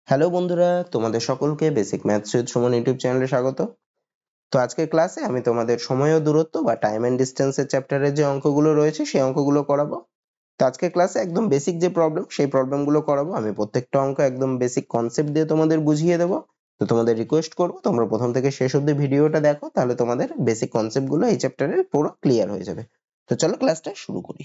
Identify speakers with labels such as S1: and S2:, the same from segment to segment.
S1: Hello বন্ধুরা, তোমাদের সকলকে basic maths with Suman YouTube চ্যানেলে স্বাগত। তো আজকের ক্লাসে আমি তোমাদের সময় ও দূরত্ব বা টাইম এন্ড ডিস্টেন্সের চ্যাপ্টারের যে অঙ্কগুলো রয়েছে সেই অঙ্কগুলো করাবো। তো আজকের ক্লাসে একদম বেসিক যে প্রবলেম সেই প্রবলেমগুলো করাবো। আমি প্রত্যেকটা অঙ্ক একদম বেসিক কনসেপ্ট দিয়ে তোমাদের বুঝিয়ে দেবো। তো তোমাদের রিকোয়েস্ট করবো তোমরা প্রথম থেকে শেষ অবধি ভিডিওটা দেখো, তাহলে তোমাদের বেসিক কনসেপ্টগুলো এই চ্যাপ্টারের পুরো ক্লিয়ার হয়ে যাবে। তো চলো ক্লাসটা শুরু করি।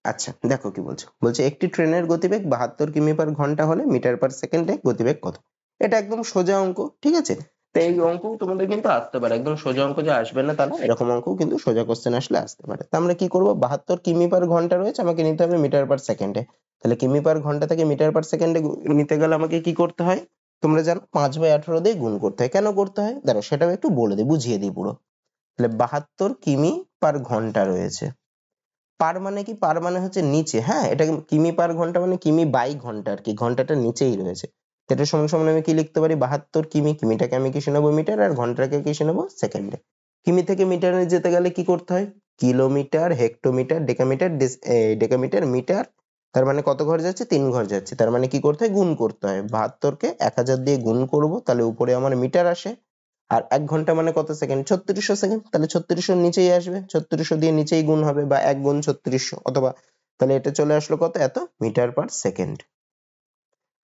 S1: আচ্ছা, দেখো কি বলছে। বলছে একটি ট্রেনের গতিবেগ 72 কিমি পার ঘন্টা হলে মিটার পার সেকেন্ডে গতিবেগ কত? এটা একদম সোজা অঙ্ক, ঠিক আছে? তো এই অঙ্ক তোমাদের কিন্তু আসতে পারে, একদম সোজা অঙ্ক যে আসবে না তা না, এরকম অঙ্ক কিন্তু সোজা কোশ্চেন আসলে আসতে পারে। তো আমরা কি করব, 72 কিমি পার ঘন্টা রয়েছে, আমাকে নিতে হবে মিটার পার সেকেন্ডে। তাহলে কিমি পার ঘন্টা থেকে মিটার পার সেকেন্ডে নিতে গেলে আমাকে কি করতে হয়? তোমরা জানো 5/18 দিয়ে গুণ করতে হয়। কেন করতে হয় দাঁড়াও সেটাও একটু বলে দিই, বুঝিয়ে দিই পুরো। তাহলে 72 কিমি পার ঘন্টা রয়েছে। পার মানে কি? পার মানে হচ্ছে নিচে, হ্যাঁ, এটা কিমি পার ঘন্টা মানে কিমি বাই ঘন্টা, আর কি ঘন্টাটা নিচেই রয়েছে। এটা সমান সমান আমি কি লিখতে পারি, 72 কিমি। কিমিটাকে আমি কিসে নেবো? মিটার। আর ঘন্টাকে কিসে নেবো? সেকেন্ডে। কিমি থেকে মিটারে যেতে গেলে কি করতে হয়? Kilometre, hectometre, decametre, decametre, metre. তার মানে কত ঘর যাচ্ছে? 3 ঘর যাচ্ছে। তার মানে কি করতে হয়? গুণ করতে হয়। 72 কে 1000 দিয়ে গুণ করব, তাহলে উপরে আমার মিটার আসে। আর 1 ঘন্টা মানে কত সেকেন্ড? 3600 সেকেন্ড। তাহলে 3600 নিচেই আসবে, 3600 দিয়ে নিচেই গুণ হবে, বা 1 গুণ 3600, অথবা তাহলে এটা চলে আসলো কত? এত মিটার পার সেকেন্ড।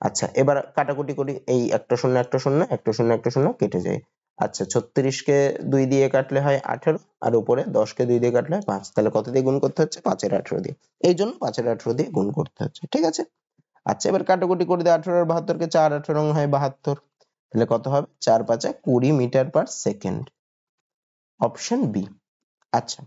S1: আচ্ছা, এবার কাটাকুটি করি। এই একটা শূন্য একটা শূন্য, একটা শূন্য একটা শূন্য কেটে যায়। আচ্ছা, 36 কে 2 দিয়ে কাটলে হয় 18, আর উপরে 10 কে 2 দিয়ে কাটলে হয় 5। তাহলে কত দিয়ে গুণ করতে হচ্ছে? 5/18 দিয়ে। এই জন্য 5/18 দিয়ে গুণ করতে হচ্ছে, ঠিক আছে? আচ্ছা, এবার কাটাকুটি করে দিই। 18 আর 72 কে 4 18 হয় 72। তাহলে কত হবে? 4 5 20 metre per second. Option B. আচ্ছা,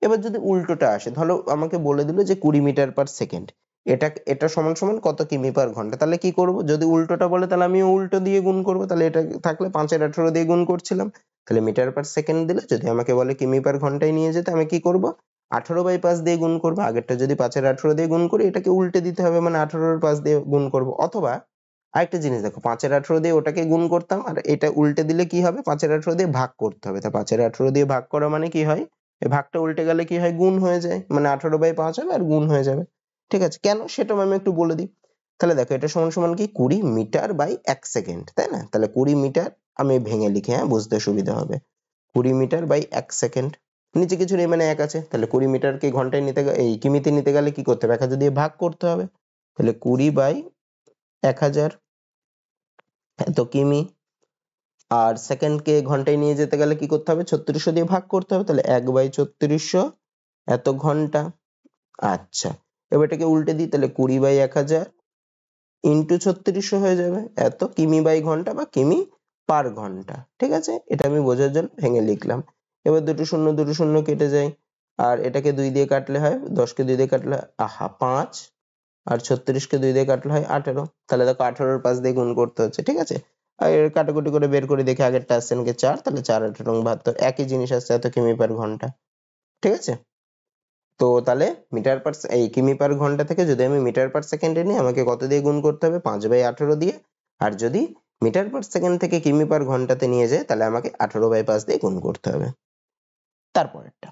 S1: এবার যদি উল্টোটা আসে, ধরো আমাকে বলে দিল যে 20 মিটার পার সেকেন্ড, এটা এটা সমান সমান কত কিমি পার ঘন্টা। তাহলে কি করব? যদি উল্টোটা বলে তাহলে আমি উল্টো দিয়ে গুণ করব। তাহলে এটা থাকলে 5/18 দিয়ে গুণ করছিলাম। তাহলে মিটার পার সেকেন্ড দিলে যদি আমাকে বলে কিমি পার ঘন্টায় নিয়ে যেতে, আমি কি করব? 18/5 দিয়ে গুণ করব। আগেরটা যদি 5/18 দিয়ে গুণ করি, এটাকে উল্টে দিতে হবে, মানে 18/5 দিয়ে গুণ করব। অথবা আরেকটা জিনিস দেখো, 5/18 দিয়ে ওটাকে গুণ করতাম, আর এটা উল্টে দিলে কি হবে? 5/18 দিয়ে ভাগ করতে হবে। তা 5/18 দিয়ে ভাগ করা মানে কি হয়? এই ভাগটা উল্টে গেলে কি হয়? গুণ হয়ে যায়, মানে 18/5 হবে আর গুণ হয়ে যাবে। ঠিক আছে? কেন সেটাও আমি একটু বলে দিই। তাহলে দেখো, এটা সমান সমান কি? 20 মিটার বাই 1 সেকেন্ড, তাই না? তাহলে 20 মিটার আমি ভেঙে লিখি, হ্যাঁ, বুঝতে সুবিধা হবে। 20 মিটার বাই 1 সেকেন্ড। নিচে কিছু নেই, মানে 1 আছে। তাহলে 20 মিটারকে ঘন্টায় নিতে এই কিমিতে নিতে গেলে কি করতে হবে? 1000 দিয়ে ভাগ করতে হবে। তাহলে 20/1000 এত কিমি। আর সেকেন্ডকে ঘন্টায় নিয়ে যেতে গেলে কি করতে হবে? 3600 দিয়ে ভাগ করতে হবে। তাহলে 1/3600 এত ঘন্টা। আচ্ছা, এবার এটাকে উল্টে দিই, তাহলে 20/1000 ইন্টু 3600 হয়ে যাবে এত কিমি বাই ঘন্টা, বা কিমি পার ঘন্টা। ঠিক আছে? এটা আমি বোঝার জন্য ভেঙে লিখলাম। এবার দুটো শূন্য কেটে যায়, আর এটাকে 2 দিয়ে কাটলে হয়, 10 কে 2 দিয়ে কাটলে 5, আর 36 কে 2 দিয়ে কাটলে হয় 18। তাহলে দেখো 18 5 দিয়ে গুণ করতে হচ্ছে, ঠিক আছে? আর এর কাটাকুটি করে বের করে দেখি, আগেরটা আসছে নাকি 4, তাহলে 4 18 72, একই জিনিস আসছে, এত কিমি পার ঘন্টা। ঠিক আছে? তো তাহলে মিটার পার এই কিমি পার ঘন্টা থেকে যদি আমি মিটার পার সেকেন্ডে নিই, আমাকে কত দিয়ে গুণ করতে হবে? 5/18 দিয়ে। আর যদি মিটার পার সেকেন্ড থেকে কিমি পার ঘন্টাতে নিয়ে যায়, তাহলে আমাকে 18/5 দিয়ে গুণ করতে হবে। তারপরেরটা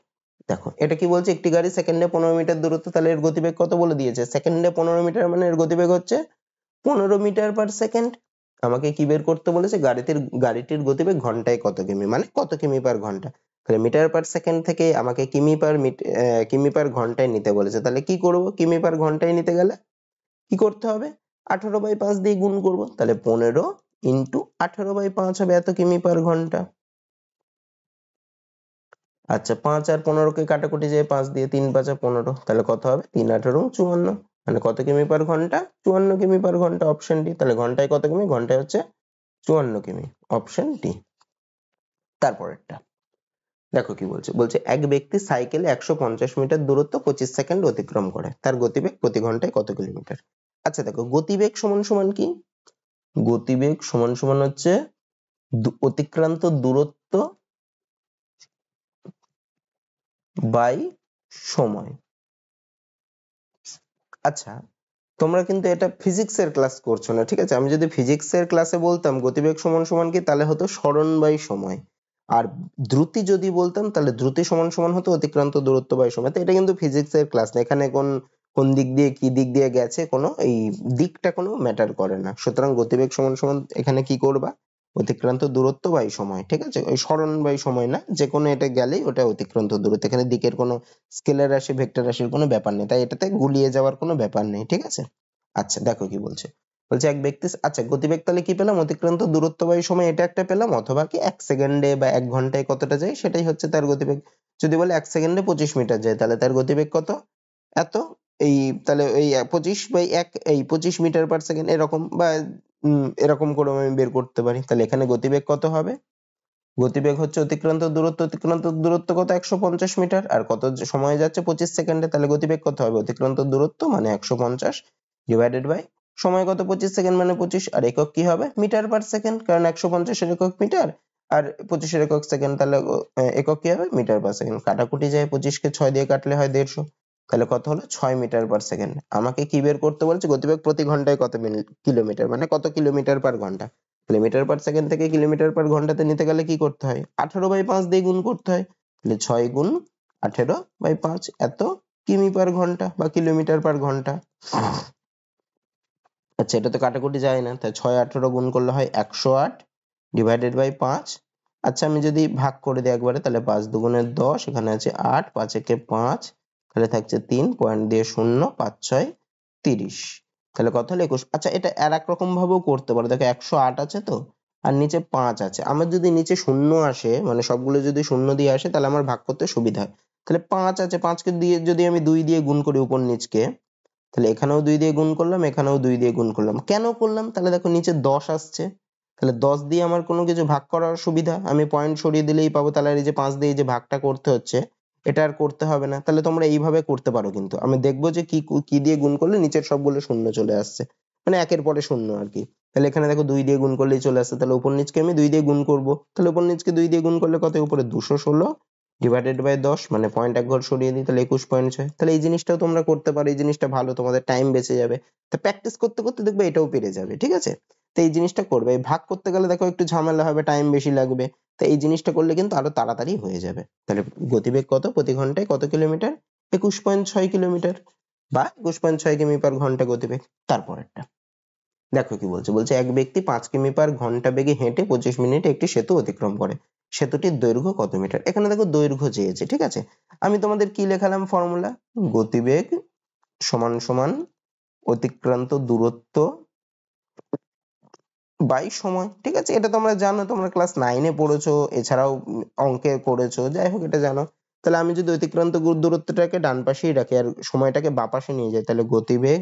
S1: দেখো, এটা কি বলছে? একটি গাড়ি সেকেন্ডে 15 মিটার দূরত্ব, তাহলে এর গতিবেগ কত বলে দিয়েছে? সেকেন্ডে 15 মিটার মানে এর গতিবেগ হচ্ছে 15 মিটার পার সেকেন্ড। আমাকে কি বের করতে বলেছে? গাড়িটির গতিবেগ ঘন্টায় কত কিমি, মানে কত কিমি পার ঘন্টা। তাহলে মিটার পার সেকেন্ড থেকে আমাকে কিমি পার ঘন্টায় নিতে বলেছে। তাহলে কি করব? কিমি পার ঘন্টায় নিতে গেলে কি করতে হবে? 18/5 দিয়ে গুণ করব। তাহলে 15 ইন্টু 18/5 হবে এত কিমি পার ঘন্টা। আচ্ছা, 5 আর 15 কে কাটাকুটি যায় 5 দিয়ে, 3 5 15, তাহলে কত হবে? 3 18 54, মানে কত কিমি পার ঘন্টা? 54 কিমি পার ঘন্টা। Option D. তাহলে ঘন্টায় কত কিমি? ঘন্টায় হচ্ছে 54 কিমি। Option D. তারপরেরটা দেখো কি বলছে। বলছে এক ব্যক্তি সাইকেলে 150 মিটার দূরত্ব 25 সেকেন্ড অতিক্রম করে, তার গতিবেগ প্রতি ঘন্টায় কত কিলোমিটার? আচ্ছা দেখো, গতিবেগ সমান সমান কি? গতিবেগ সমান সমান হচ্ছে অতিক্রান্ত দূরত্ব বাই সময়। আচ্ছা, তোমরা কিন্তু এটা ফিজিক্সের ক্লাস করছো না, ঠিক আছে? আমি যদি ফিজিক্সের ক্লাসে বলতাম গতিবেগ সমান সমান কি, তাহলে হতো সরণ বাই সময়। আর দ্রুতি যদি বলতাম, তাহলে দ্রুতি সমান সমান হতো অতিক্রান্ত দূরত্ব বাই সময়। তো এটা কিন্তু ফিজিক্সের ক্লাস না, এখানে কোন দিক দিয়ে কি দিক দিয়ে গেছে কোনো এই দিকটা কোনো ম্যাটার করে না। সুতরাং গতিবেগ সমান সমান এখানে কি করবা, অতিক্রান্ত দূরত্ব বাই সময়, ঠিক আছে? ওই সরণ বাই সময় না, যে কোনো এটা গেলেই ওটা অতিক্রান্ত দূরত্ব। এখানে দিকের কোনো স্কেলার রাশি ভেক্টর রাশির কোনো ব্যাপার নেই, তাই এটাতে গুলিয়ে যাওয়ার কোনো ব্যাপার নেই, ঠিক আছে? আচ্ছা দেখো কি বলছে, বলছে এক ব্যক্তি, আচ্ছা গতিবেগ তাহলে কি পেলাম, অতিক্রান্ত দূরত্ব বাই সময় এটা একটা পেলাম, অথবা কি 1 সেকেন্ডে বা 1 ঘন্টায় কতটা যায় সেটাই হচ্ছে তার গতিবেগ। যদি বলে 1 সেকেন্ডে 25 মিটার যায় তাহলে তার গতিবেগ কত, এত। এই তাহলে এই 25/1 এই 25 মিটার পার সেকেন্ড এরকম, বা এরকম করে আমি বের করতে পারি। তাহলে এখানে গতিবেগ কত হবে, গতিবেগ হচ্ছে অতিক্রান্ত দূরত্ব কত, 150 মিটার, আর কত সময় যাচ্ছে 25 সেকেন্ডে, তাহলে গতিবেগ কত হবে, অতিক্রান্ত দূরত্ব মানে 150 ডিভাইডেড বাই সময় কত 25 সেকেন্ড মানে 25, আর একক কি হবে মিটার পার সেকেন্ড, কারণ 150 এর একক মিটার আর 25 এর একক সেকেন্ড, তাহলে একক কি হবে মিটার পার সেকেন্ড। কাটাকুটি যায়, 25 কে 6 দিয়ে কাটলে হয় 150, তাহলে কত হলো 6 মিটার পার সেকেন্ড। আমাকে কি বের করতে বলছে, গতিবেগ প্রতি ঘন্টায় কত কিলোমিটার, মানে কত কিলোমিটার পার ঘন্টা। তাহলে মিটার পার সেকেন্ড থেকে কিলোমিটার পার ঘন্টাতে নিতে গেলে কি করতে হয়, 18/5 দিয়ে গুণ করতে হয়। তাহলে 6 গুণ 18/5 এত কিমি পার ঘন্টা বা কিলোমিটার পার ঘন্টা। আচ্ছা এটা তো কাটাকুটি যায় না, তাই 6 18 গুণ করলে হয় 108 ডিভাইডেড বাই 5। আচ্ছা আমি যদি ভাগ করে দিই একবারে, তাহলে 5 দুগুণে 10, এখানে আছে 8, 5 একে 5, তাহলে থাকছে 3 পয়েন্ট দিয়ে 0, 5 6 30, তাহলে কত হলো 21। আচ্ছা এটা আর এক রকম ভাবেও করতে পারো, দেখো 108 আছে তো, আর নিচে 5 আছে, আমার যদি নিচে শূন্য আসে মানে সবগুলো যদি শূন্য দিয়ে আসে তাহলে আমার ভাগ করতে সুবিধা হয়। তাহলে 5 আছে, 5 কে দিয়ে যদি আমি 2 দিয়ে গুণ করি উপর নিচকে, তাহলে এখানেও 2 দিয়ে গুণ করলাম, এখানেও 2 দিয়ে গুণ করলাম, কেন করলাম, তাহলে দেখো নিচে 10 আসছে, তাহলে 10 দিয়ে আমার কোনো কিছু ভাগ করার সুবিধা, আমি পয়েন্ট সরিয়ে দিলেই পাবো, তাহলে আর এই যে 5 দিয়ে যে ভাগটা করতে হচ্ছে এটা আর করতে হবে না। তাহলে তোমরা এইভাবে করতে পারো, কিন্তু আমি দেখবো যে কি দিয়ে গুণ করলে নিচের সবগুলো শূন্য চলে আসছে, মানে একের পরে শূন্য আর কি। তাহলে এখানে দেখো 2 দিয়ে গুণ করলেই চলে আসছে, তাহলে উপর নিচকে আমি 2 দিয়ে গুণ করব, তাহলে উপর নিচকে 2 দিয়ে গুণ করলে কত, উপরে 216 ডিভাইডেড বাই 10, মানে পয়েন্ট এক ঘর সরিয়ে দিই, তাহলে 21.6। তাহলে এই জিনিসটাও তোমরা করতে পারো, এই জিনিসটা ভালো, তোমাদের টাইম বেঁচে যাবে। তো প্র্যাকটিস করতে করতে দেখবে এটাও পেরে যাবে, ঠিক আছে? তো এই জিনিসটা করবে, এই ভাগ করতে গেলে দেখো একটু ঝামেলা হবে, টাইম বেশি লাগবে, তো এই জিনিসটা করলে কিন্তু আরো তাড়াতাড়ি হয়ে যাবে। তাহলে গতিবেগ কত, প্রতি ঘন্টায় কত কিলোমিটার, 21.6 কিলোমিটার বা 21.6 কিমি পার ঘন্টা গতিবেগ। তারপরেরটা দেখো কি বলছে, বলছে এক ব্যক্তি 5 কিমি পার ঘন্টা বেগে হেঁটে 25 মিনিটে একটি সেতু অতিক্রম করে, সেতুটির দৈর্ঘ্য কত মিটার। এখানে দেখো দৈর্ঘ্য চেয়েছে, ঠিক আছে? আমি তোমাদের কি লেখালাম ফর্মুলা, গতিবেগ সমান সমান অতিক্রান্ত দূরত্ব বাই সময়, ঠিক আছে? এটা তোমরা জানো, তোমরা ক্লাস 9-এ পড়েছো, এছাড়াও অঙ্কে করেছো, যাই হোক এটা জানো। তাহলে আমি যদি অতিক্রান্ত দূরত্বটাকে ডান পাশেই রাখি আর সময়টাকে বাঁ পাশে নিয়ে যাই, তাহলে গতিবেগ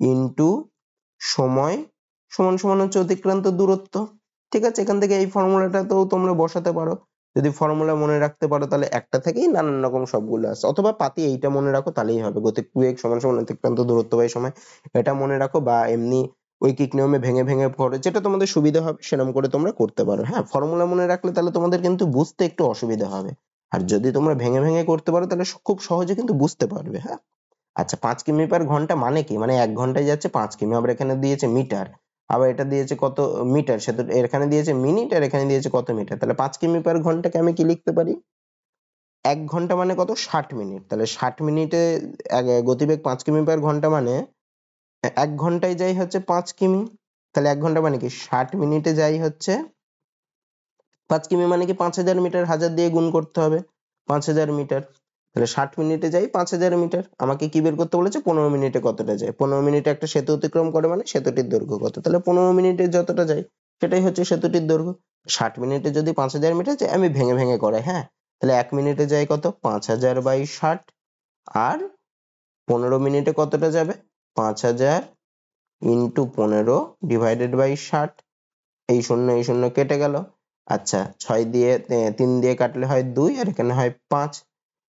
S1: ইনটু সময় সমান সমান হচ্ছে অতিক্রান্ত দূরত্ব, ঠিক আছে? এখান থেকে এই ফর্মুলাটা তো তোমরা বসাতে পারো, যদি ফর্মুলা মনে রাখতে পারো তাহলে একটা থেকেই নানান রকম সবগুলো আসে, অথবা পাতি এইটা মনে রাখো তাহলেই হবে, গতিবেগ সমান সমান অতিক্রান্ত দূরত্ব বাই সময়, এটা মনে রাখো, বা এমনি ঐকিক নিয়মে ভেঙে ভেঙে পড়ে, যেটা তোমাদের সুবিধা হবে সেরকম করে তোমরা করতে পারো। হ্যাঁ, ফর্মুলা মনে রাখলে তাহলে তোমাদের কিন্তু বুঝতে একটু অসুবিধা হবে, আর যদি তোমরা ভেঙে ভেঙে করতে পারো তাহলে খুব সহজে কিন্তু বুঝতে পারবে। হ্যাঁ, আচ্ছা 5 কিমি পার ঘন্টা মানে কি, মানে 1 ঘন্টায় যাচ্ছে 5 কিমি, আবার এখানে দিয়েছে মিটার, আবার এটা দিয়েছে কত মিটার, সে তো এখানে দিয়েছে মিনিট আর এখানে দিয়েছে কত মিটার, তাহলে 5 কিমি পার ঘন্টাকে আমি কি লিখতে পারি, 1 ঘন্টা মানে কত 60 মিনিট, তাহলে 60 মিনিটে গতিবেগ 5 কিমি পার ঘন্টা মানে 1 ঘন্টায় যাই হচ্ছে 5 কিমি, তাহলে 1 ঘন্টা মানে কি 60 মিনিটে যাই হচ্ছে 5 কিমি, মানে কি 5000 মিটার, 1000 দিয়ে গুণ করতে হবে, 5000 মিটার, তাহলে 60 মিনিটে যাই 5000 মিটার। আমাকে কি বের করতে বলেছে, 15 মিনিটে কতটা যায়, 15 মিনিটে একটা সেতু অতিক্রম করে মানে সেতুটির দৈর্ঘ্য কত, তাহলে 15 মিনিটে যতটা যায় সেটাই হচ্ছে সেতুটির দৈর্ঘ্য। 60 মিনিটে যদি 5000 মিটার যায়, আমি ভেঙে ভেঙে করাই, হ্যাঁ, তাহলে 1 মিনিটে যায় কত 5000/60, আর 15 মিনিটে কতটা যাবে 5000 ইন্টু 15 ডিভাইডেড বাই 60, এই শূন্য কেটে গেল। আচ্ছা 6 দিয়ে 3 দিয়ে কাটলে হয় 2, আর এখানে হয় 5,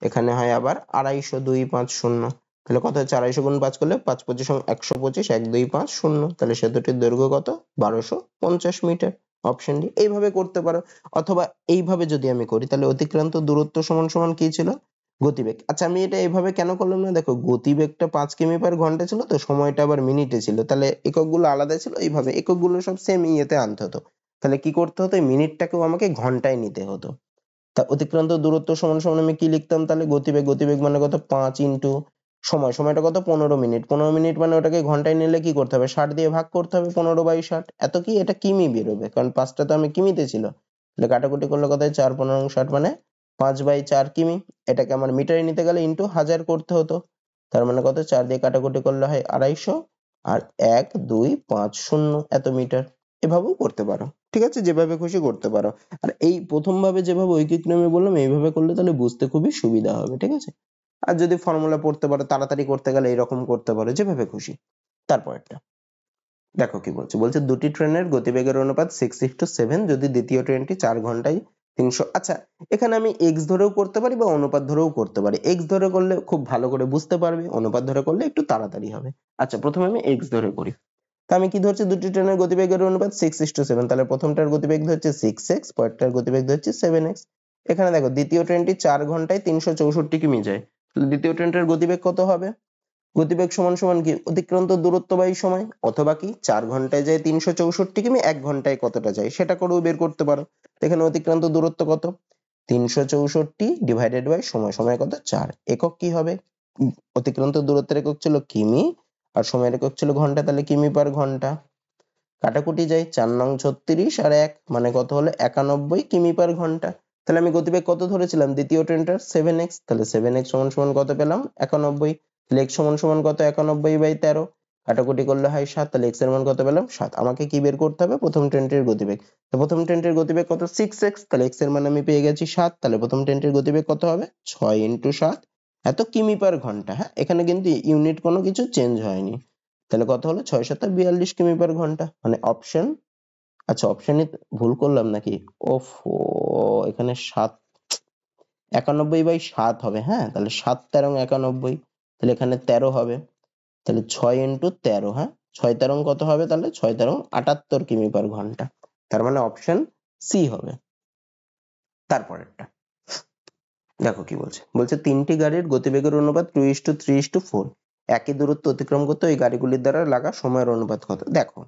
S1: এখানে হয় আবার 250, 2 5 0, তাহলে কত হচ্ছে 250 গুণ 5 করলে 5 25 125, 1 2 5 0, তাহলে সেতুটির দৈর্ঘ্য কত 1250 মিটার। Option D. এইভাবে করতে পারো, অথবা এইভাবে যদি আমি করি তাহলে অতিক্রান্ত দূরত্ব সমান সমান কি ছিল, গতিবেগ। আচ্ছা আমি এটা এইভাবে কেন করলাম না, দেখো গতিবেগটা 5 কিমি পার ঘন্টা ছিল, তো সময়টা আবার মিনিটে ছিল, তাহলে এককগুলো আলাদা ছিল, এইভাবে এককগুলো সব সেম ইয়েতে আনতে হতো, তাহলে কি করতে হতো, এই মিনিটটাকেও আমাকে ঘন্টায় নিতে হতো। তা অতিক্রান্ত দূরত্ব সমান সমান আমি কি লিখতাম, তাহলে গতিবেগ মানে কত 5 ইন্টু সময়টা কত 15 মিনিট, 15 মিনিট মানে ওটাকে ঘন্টায় নিলে কি করতে হবে 60 দিয়ে ভাগ করতে হবে, 15/60 এত কি এটা কিমি বেরোবে, কারণ 5টা তো আমি কিমিতে ছিল, তাহলে কাটাকুটি করলে কত হয় 4×15=60 মানে 5/4 কিমি। এটাকে আমার মিটারে নিতে গেলে ইন্টু 1000 করতে হতো, তার মানে কত 4 দিয়ে কাটাকুটি করলে হয় 250 আর 1250 এত মিটার। এভাবেও করতে পারো, ঠিক আছে, যেভাবে খুশি করতে পারো। আর এই প্রথম ভাবে যেভাবে ঐকিক নিয়মে বললাম এইভাবে করলে তাহলে বুঝতে খুবই সুবিধা হবে, ঠিক আছে। আর যদি ফর্মুলা পড়তে পারো তাড়াতাড়ি করতে গেলে এরকম করতে পারো, যেভাবে খুশি। তারপরেরটা দেখো কি বলছে, বলছে দুটি ট্রেনের গতিবেগের অনুপাত 6:7 যদি দ্বিতীয় ট্রেনটি 4 ঘন্টায় 300। আচ্ছা, এখানে আমি এক্স ধরেও করতে পারি বা অনুপাত ধরেও করতে পারি। এক্স ধরে করলে খুব ভালো করে বুঝতে পারবে, অনুপাত ধরে করলে একটু তাড়াতাড়ি হবে। আচ্ছা, প্রথমে আমি এক্স ধরে করি। তা আমি কি ধরছি, দুটি ট্রেনের গতিবেগের অনুপাত 6:7, তাহলে প্রথমটার গতিবেগ ধরছে 6x, পরেরটার গতিবেগ ধরছে 7x। এখানে দেখো দ্বিতীয় ট্রেনটি 4 ঘন্টায় 364 কিমি যায়, তাহলে দ্বিতীয় ট্রেনটার গতিবেগ কত হবে, গতিবেগ সমান সমান কি অতিক্রান্ত দূরত্ব বাই সময়, অথবা কি 4 ঘন্টায় যায় 364 কিমি, 1 ঘন্টায় কতটা যায় সেটা করেও বের করতে পারো। এখানে অতিক্রান্ত দূরত্ব কত 364 ডিভাইডেড বাই সময়, সময় কত 4, একক কি হবে, অতিক্রান্ত দূরত্বের একক ছিল কিমি আর সময়ের একক ছিল ঘন্টা, তাহলে কিমি পার ঘন্টা। কাটাকুটি যায় 4×9 = 36 আর 1 মানে কত হলো 91 কিমি পার ঘন্টা। তাহলে আমি গতিবেগ কত ধরেছিলাম দ্বিতীয় ট্রেনটার 7x, তাহলে 7x সমান সমান কত পেলাম 91, তাহলে x সমান সমান কত 91/13, কাটাকুটি করলে হয় 7, তাহলে x এর মান কত পেলাম 7। আমাকে কি বের করতে হবে, প্রথম ট্রেনটির গতিবেগ। তো প্রথম ট্রেনটির গতিবেগ কত 6x, তাহলে x এর মান আমি পেয়ে গেছি 7, তাহলে প্রথম ট্রেনটির গতিবেগ কত হবে 6 × 7 এত কিমি পার ঘন্টা। হ্যাঁ, এখানে কিন্তু ইউনিট কোনো কিছু চেঞ্জ হয়নি, তাহলে কত হলো 6×7=42 কিমি পার ঘন্টা, মানে অপশন। আচ্ছা, অপশনে ভুল করলাম নাকি, ওফো, এখানে 7 91/7 হবে। হ্যাঁ, তাহলে 7×13=91, তাহলে এখানে 13 হবে, তাহলে 6 × 13, হ্যাঁ 6×13 কত হবে, তাহলে 6×13=78 কিমি পার ঘন্টা, তার মানে অপশন সি হবে। তারপরেরটা দেখো কি বলছে, বলছে তিনটি গাড়ির গতিবেগের অনুপাত 2:3:4, একই দূরত্ব অতিক্রম করতে ওই গাড়িগুলির দ্বারা লাগা সময়ের অনুপাত কত। দেখো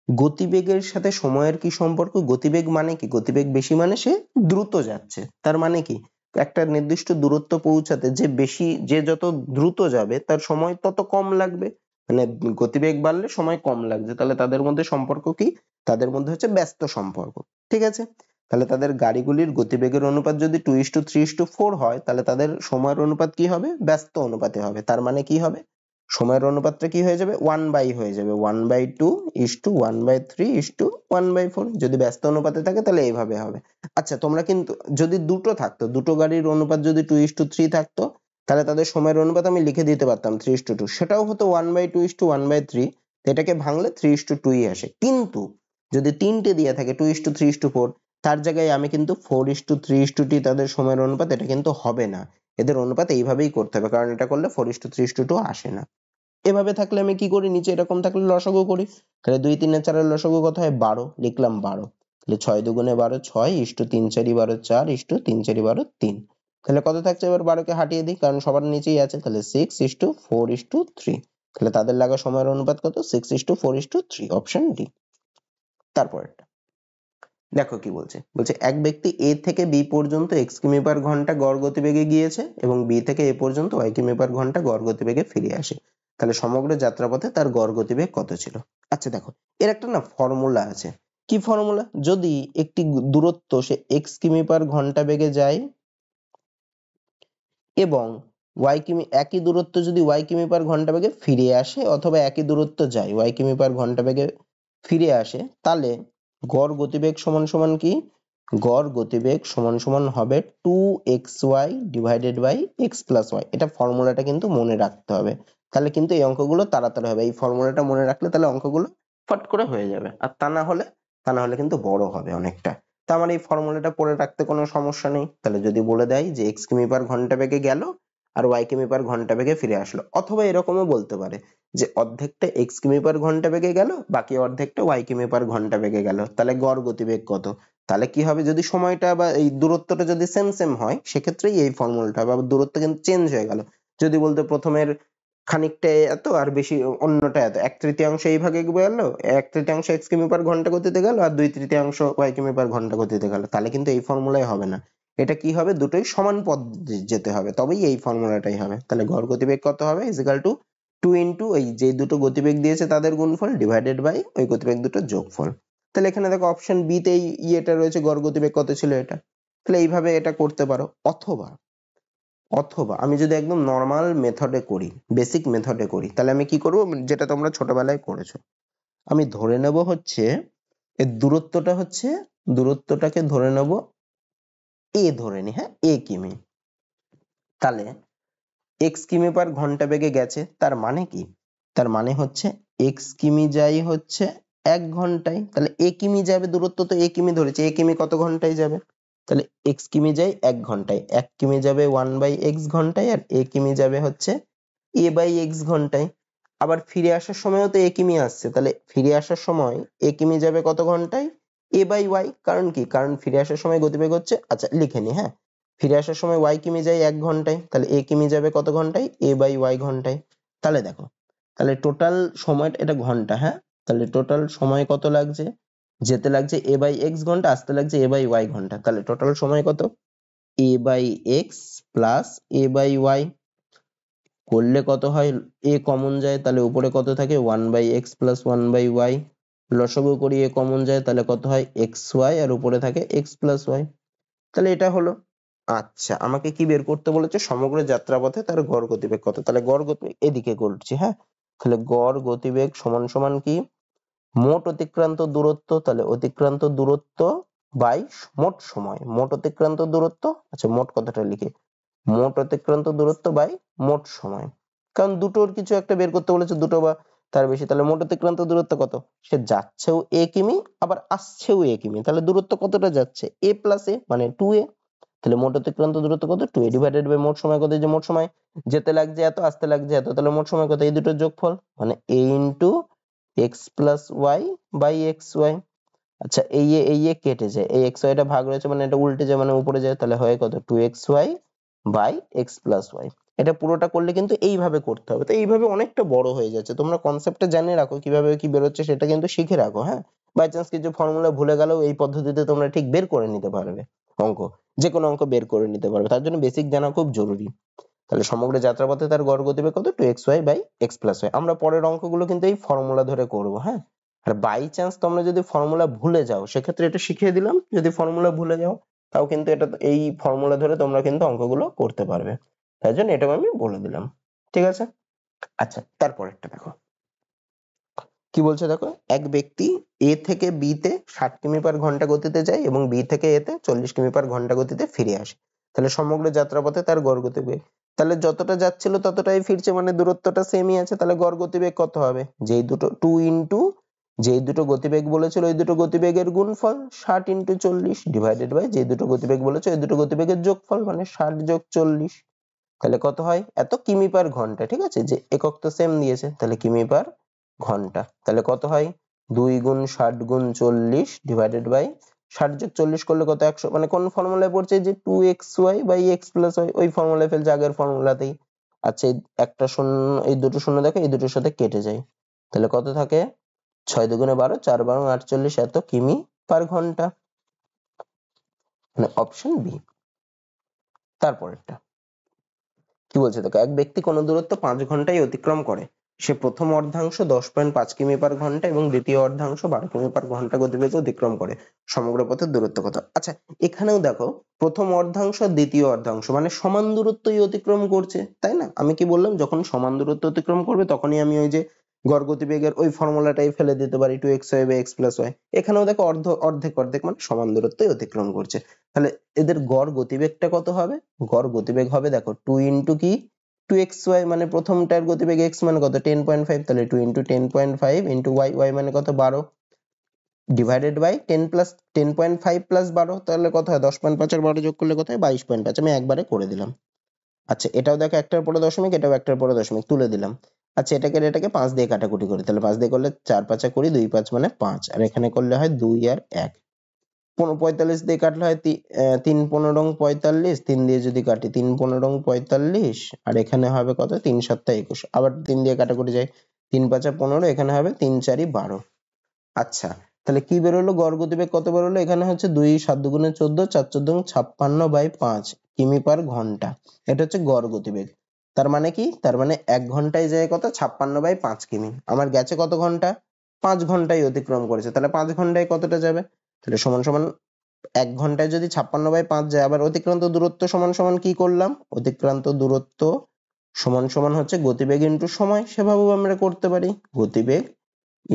S1: গতিবেগের সাথে সময়ের কি সম্পর্ক, গতিবেগ মানে কি, গতিবেগ বেশি মানে সে দ্রুত যাচ্ছে, তার মানে কি একটা নির্দিষ্ট দূরত্ব পৌঁছাতে যে যত দ্রুত যাবে তার সময় তত কম লাগবে, মানে গতিবেগ বাড়লে সময় কম লাগছে, তাহলে তাদের মধ্যে সম্পর্ক কি, তাদের মধ্যে হচ্ছে ব্যস্ত সম্পর্ক, ঠিক আছে। তাহলে তাদের গাড়িগুলির গতিবেগের অনুপাত যদি 2:3:4 হয়, তাহলে তাদের সময়ের অনুপাত কি হবে, ব্যস্ত অনুপাতে হবে, তার মানে কি হবে সময়ের অনুপাতটা কি হয়ে যাবে 1/, হয়ে যাবে 1/2:1/3:1/4, যদি ব্যস্ত অনুপাতে থাকে তাহলে এইভাবে হবে। আচ্ছা, তোমরা কিন্তু যদি দুটো থাকতো, দুটো গাড়ির অনুপাত যদি 2:3 থাকতো, তাহলে তাদের সময়ের অনুপাত আমি লিখে দিতে পারতাম 3:2, সেটাও হতো 1/2:1/3, এটাকে ভাঙলে 3:2 আসে। কিন্তু যদি তিনটে দিয়ে থাকে 2:3:4, তার জায়গায় আমি কিন্তু 4:3:2 তাদের সময়ের অনুপাত, এটা কিন্তু হবে না, এদের অনুপাত এইভাবেই করতে হবে, কারণ এটা করলে 4:3:2 আসে না। এভাবে থাকলে আমি কি করি, নিচে এরকম থাকলে লসাগু করি, তাহলে 2 3 4 এর লসাগু কত হয় 12, লিখলাম 12, তাহলে 6×2=12, 6:3×4=12, 4:3×4=12, 3, তাহলে কত থাকছে, এবার 12 কে হাটিয়ে দিই কারণ সবার নিচেই আছে, তাহলে 6:4:3, তাহলে তাদের লাগা সময়ের অনুপাত কত 6:4:3, অপশন ডি। তারপরেরটা দেখো কি বলছে, বলছে এক ব্যক্তি এ থেকে বি পর্যন্ত x কিমি পার ঘন্টা গড় গতিবেগে গিয়েছে এবং বি থেকে এ পর্যন্ত y কিমি পার ঘন্টা গড় গতিবেগে ফিরে আসে, তাহলে সমগ্র যাত্রাপথে তার গড় গতিবেগ কত ছিল। আচ্ছা দেখো, এর একটা না ফর্মুলা আছে, কি ফর্মুলা, যদি একটি দূরত্ব সে x কিমি পার ঘন্টা বেগে যায় এবং y কিমি, একই দূরত্ব যদি y কিমি পার ঘন্টা বেগে ফিরে আসে, অথবা একই দূরত্ব যায় y কিমি পার ঘন্টা বেগে ফিরে আসে, তাহলে গড় গতিবেগ সমান সমান কি, গড় গতিবেগ সমান সমান হবে 2xy divided by x plus y। এটা ফর্মুলাটা কিন্তু মনে রাখতে হবে, তাহলে কিন্তু এই অঙ্কগুলো তাড়াতাড়ি হবে, এই ফর্মুলাটা মনে রাখলে তাহলে অঙ্কগুলো ফট করে হয়ে যাবে, আর তা না হলে কিন্তু বড় হবে অনেকটা। তা আমার এই ফর্মুলাটা পড়ে রাখতে কোনো সমস্যা নেই, তাহলে যদি বলে দেয় যে x কিমি পার ঘন্টা বেগে গেল আর y কিমি পার ঘন্টা বেগে ফিরে আসলো, অথবা এরকমও বলতে পারে যে অর্ধেকটা x কিমি পার ঘন্টা বেগে গেল, বাকি অর্ধেকটা y কিমি পার ঘন্টা বেগে গেল, তাহলে গড় গতিবেগ কত। তাহলে কি হবে, যদি সময়টা বা এই দূরত্বটা যদি সেম সেম হয় সেক্ষেত্রেই এই ফর্মুলাটা হবে, আবার দূরত্ব কিন্তু চেঞ্জ হয়ে গেল, যদি বলতে প্রথমের খানিকটা এত আর বেশি অন্যটা এত, 1/3 এইভাবে গেল, 1/3 x কিমি পার ঘন্টা গতিতে গেল আর 2/3 y কিমি পার ঘন্টা গতিতে গেল, তাহলে কিন্তু এই ফর্মুলাই হবে না, এটা কি হবে, দুটোই সমান পথ যেতে হবে, তবেই এই ফর্মুলাটাই হবে। তাহলে গড় গতিবেগ কত হবে, ইজিক্যাল টু 2 ইন্টু ওই যে দুটো গতিবেগ দিয়েছে তাদের গুণফল ডিভাইডেড বাই ওই গতিবেগ দুটো যোগফল। তাহলে এখানে দেখো অপশন বি তে ইয়েটা রয়েছে, গড় গতিবেগ কত ছিল এটা। তাহলে এইভাবে এটা করতে পারো, অথবা অথবা আমি যদি একদম নর্মাল মেথডে করি, বেসিক মেথডে করি, তাহলে আমি কি করব, যেটা তোমরা ছোটবেলায় করেছো, আমি ধরে নেব হচ্ছে এর দূরত্বটাকে ধরে নেব এ ধরে নি, হ্যাঁ এ কিমি। তাহলে এক্স কিমি পার ঘন্টা বেগে গেছে, তার মানে কি, তার মানে হচ্ছে এক্স কিমি যাই হচ্ছে 1 ঘন্টায়। তাহলে এ কিমি যাবে, দূরত্ব তো এ কিমি ধরেছে, এ কিমি কত ঘন্টায় যাবে, তাহলে এক্স কিমি যায় 1 ঘন্টায়, 1 কিমি যাবে 1/x ঘন্টায়, আর এ কিমি যাবে হচ্ছে a/x ঘন্টায়। আবার ফিরে আসার সময়ও তো এ কিমি আসছে, তাহলে ফিরে আসার সময় এ কিমি যাবে কত ঘন্টায়, a/y। কারণ কি, কারণ ফিরে আসার সময় গতিবেগ হচ্ছে, আচ্ছা লিখে নি, হ্যাঁ ফিরে আসার সময় y কিমি যায় 1 ঘন্টায়, তাহলে a কিমি যাবে কত ঘন্টায়, a/y ঘন্টায়। তাহলে দেখো, তাহলে টোটাল সময়টা, এটা ঘন্টা, হ্যাঁ তাহলে টোটাল সময় কত লাগছে, যেতে লাগছে a/x ঘন্টা, আসতে লাগছে a/y ঘন্টা। তাহলে টোটাল সময় কত, a/x প্লাস a/y করলে কত হয়, a কমন যায়, তাহলে উপরে কত থাকে 1/x প্লাস 1/y, লসাগু করি a কমন যায়, তাহলে কত হয় xy, আর উপরে থাকে x প্লাস y। তাহলে এটা হলো। আচ্ছা আমাকে কি বের করতে বলেছে, সমগ্র যাত্রাপথে তার গড় গতিবেগ কত। তাহলে গড় গতিবেগ এদিকে করছি, হ্যাঁ তাহলে গড় গতিবেগ সমান সমান কি, মোট অতিক্রান্ত দূরত্ব, তাহলে অতিক্রান্ত দূরত্ব বাই মোট সময়, মোট অতিক্রান্ত দূরত্ব, আচ্ছা মোট কথাটা লিখে, মোট অতিক্রান্ত দূরত্ব বাই মোট সময়। কারণ দুটোর কিছু একটা বের করতে বলেছে, দুটো বা তার বেশি, তাহলে মোট অতিক্রান্ত দূরত্ব কত, সে যাচ্ছেও a কিমি আবার আসছেও a কিমি, তাহলে দূরত্ব কতটা যাচ্ছে a প্লাস a মানে 2a। তাহলে মোট অতিক্রান্ত দূরত্ব কত, 2a ডিভাইডেড বাই মোট সময় কত, যে মোট সময় যেতে লাগছে এত, আসতে লাগছে এত, তাহলে মোট সময় কত, এই দুটোর যোগফল মানে a into x plus y by x y. আচ্ছা এই এ কেটে যায়, এই এক্স ওয়াইটা ভাগ রয়েছে মানে এটা উল্টে যায় মানে উপরে যায়, তাহলে হয় কত 2xy by x plus Y. এটা পুরোটা করলে কিন্তু এইভাবে করতে হবে, তো এইভাবে অনেকটা বড় হয়ে যাচ্ছে, তোমরা কনসেপ্টটা জেনে রাখো কিভাবে কি বেরোচ্ছে সেটা কিন্তু শিখে রাখো, হ্যাঁ বাই চান্স কিছু ফর্মুলা ভুলে গেলেও এই পদ্ধতিতে তোমরা ঠিক বের করে নিতে পারবে অঙ্ক, যে কোনো অঙ্ক বের করে নিতে পারবে, তার জন্য বেসিক জানা খুব জরুরি। তাহলে সমগ্র যাত্রাপথে তার গড় গতিবেগ কত, 2xy by x plus Y. আমরা পরের অঙ্কগুলো কিন্তু এই ফর্মুলা ধরে করবো, হ্যাঁ আর বাই চান্স তোমরা যদি ফর্মুলা ভুলে যাও সেক্ষেত্রে এটা শিখিয়ে দিলাম, যদি ফর্মুলা ভুলে যাও তাও কিন্তু এটা এই ফর্মুলা ধরে তোমরা কিন্তু অঙ্কগুলো করতে পারবে, তাই জন্য এটাও আমি বলে দিলাম, ঠিক আছে। আচ্ছা তারপরেরটা দেখো কি বলছে, দেখো এক ব্যক্তি এ থেকে বি তে 60 কিমি পার ঘন্টা গতিতে যায় এবং বি থেকে এ তে 40 কিমি পার ঘন্টা গতিতে ফিরে আসে। তাহলে সমগ্র যাত্রাপথে তার গড় গতিবেগ, তাহলে যতটা যাচ্ছিল ততটাই ফিরছে মানে দূরত্বটা সেমই আছে, তাহলে গড় গতিবেগ কত হবে, যেই দুটো 2 ইন্টু যেই দুটো গতিবেগ বলেছিল ওই দুটো গতিবেগের গুণফল 60 ইন্টু 40 ডিভাইডেড বাই যেই দুটো গতিবেগ বলেছে ওই দুটো গতিবেগের যোগফল মানে 60 যোগ 40। তাহলে কত হয়, এত কিমি পার ঘন্টা, ঠিক আছে যে একক তো সেম দিয়েছে, তাহলে কিমি পার ঘন্টা। তাহলে কত হয় 2 গুণ 60 গুণ 40 ডিভাইডেড বাই 60 যোগ 40 করলে কত 100, মানে কোন ফর্মুলায় পড়ছে, যে 2xy by x plus Y, ওই ফর্মুলায় ফেলছে আগের ফর্মুলাতেই। আচ্ছা এই একটা শূন্য, এই দুটো শূন্য দেখো এই দুটোর সাথে কেটে যায়, তাহলে কত থাকে 6 দুগুণে 12 4 12 48 এত কিমি পার ঘন্টা, মানে অপশন বি। তারপরেরটা কি বলছে দেখো, এক ব্যক্তি কোন দূরত্ব 5 ঘন্টায় অতিক্রম করে, সে প্রথম অর্ধাংশ 10.5 কিমি পার ঘন্টা এবং দ্বিতীয় অর্ধাংশ 12 কিমি পার ঘন্টা গতিবেগে অতিক্রম করে, সমগ্র পথের দূরত্ব কত। আচ্ছা এখানেও দেখো প্রথম অর্ধাংশ আর দ্বিতীয় অর্ধাংশ মানে সমান দূরত্বই অতিক্রম করছে, তাই না, আমি কি বললাম যখন সমান দূরত্ব অতিক্রম করবে তখনই আমি ওই যে গড় গতিবেগের ওই ফর্মুলাটাই ফেলে দিতে পারি 2xy by x plus Y. এখানেও দেখো অর্ধেক অর্ধেক মানে সমান দূরত্বই অতিক্রম করছে, তাহলে এদের গড় গতিবেগটা কত হবে, গড় গতিবেগ হবে দেখো 2 ইন্টু কি 2xy মানে প্রথমটার গতিবেগ x মানে কত 10.5, তাহলে 2 ইন্টু 10.5 ইন্টু y মানে কত 12 ডিভাইডেড বাই 10 প্লাস 10.5 প্লাস 12, তাহলে কত হয় 10.5 আর 12 যোগ করলে কত হয় 22.5, আমি একবারে করে দিলাম। আচ্ছা এটাও দেখো একটার পরে দশমিক, এটাও একটার পরে দশমিক তুলে দিলাম। আচ্ছা এটাকে 5 দিয়ে কাটাকুটি করি, তাহলে 5 দিয়ে করলে 4 5 20 2 5 মানে 5, আর এখানে করলে হয় 2 আর 1, 45 দিয়ে কাটলে হয় 3 15 45, 3 দিয়ে যদি কাটি 3 15 45, আর এখানে হবে কত 3 7 21, আবার 3 দিয়ে কাটাকুটি যায় 3 5 15, এখানে হবে 3 4 12। আচ্ছা তাহলে কি বেরোলো, গড় গতিবেগ কত বেরোলো, এখানে হচ্ছে 2 7 দুগুণে 14, 4 14 56/5 কিমি পার ঘন্টা। এটা হচ্ছে গড় গতিবেগ। তার মানে কি, তার মানে 1 ঘন্টায় যায় কত, 56/5 কিমি। আমার গেছে কত ঘন্টা, 5 ঘন্টায় অতিক্রম করেছে। তাহলে 5 ঘন্টায় কতটা যাবে, তাহলে সমান সমান 1 ঘন্টায় যদি 56/5 যায়, আবার অতিক্রান্ত দূরত্ব সমান সমান কি করলাম, অতিক্রান্ত দূরত্ব সমান সমান হচ্ছে গতিবেগ ইনটু সময়। সেভাবেও আমরা করতে পারি, গতিবেগ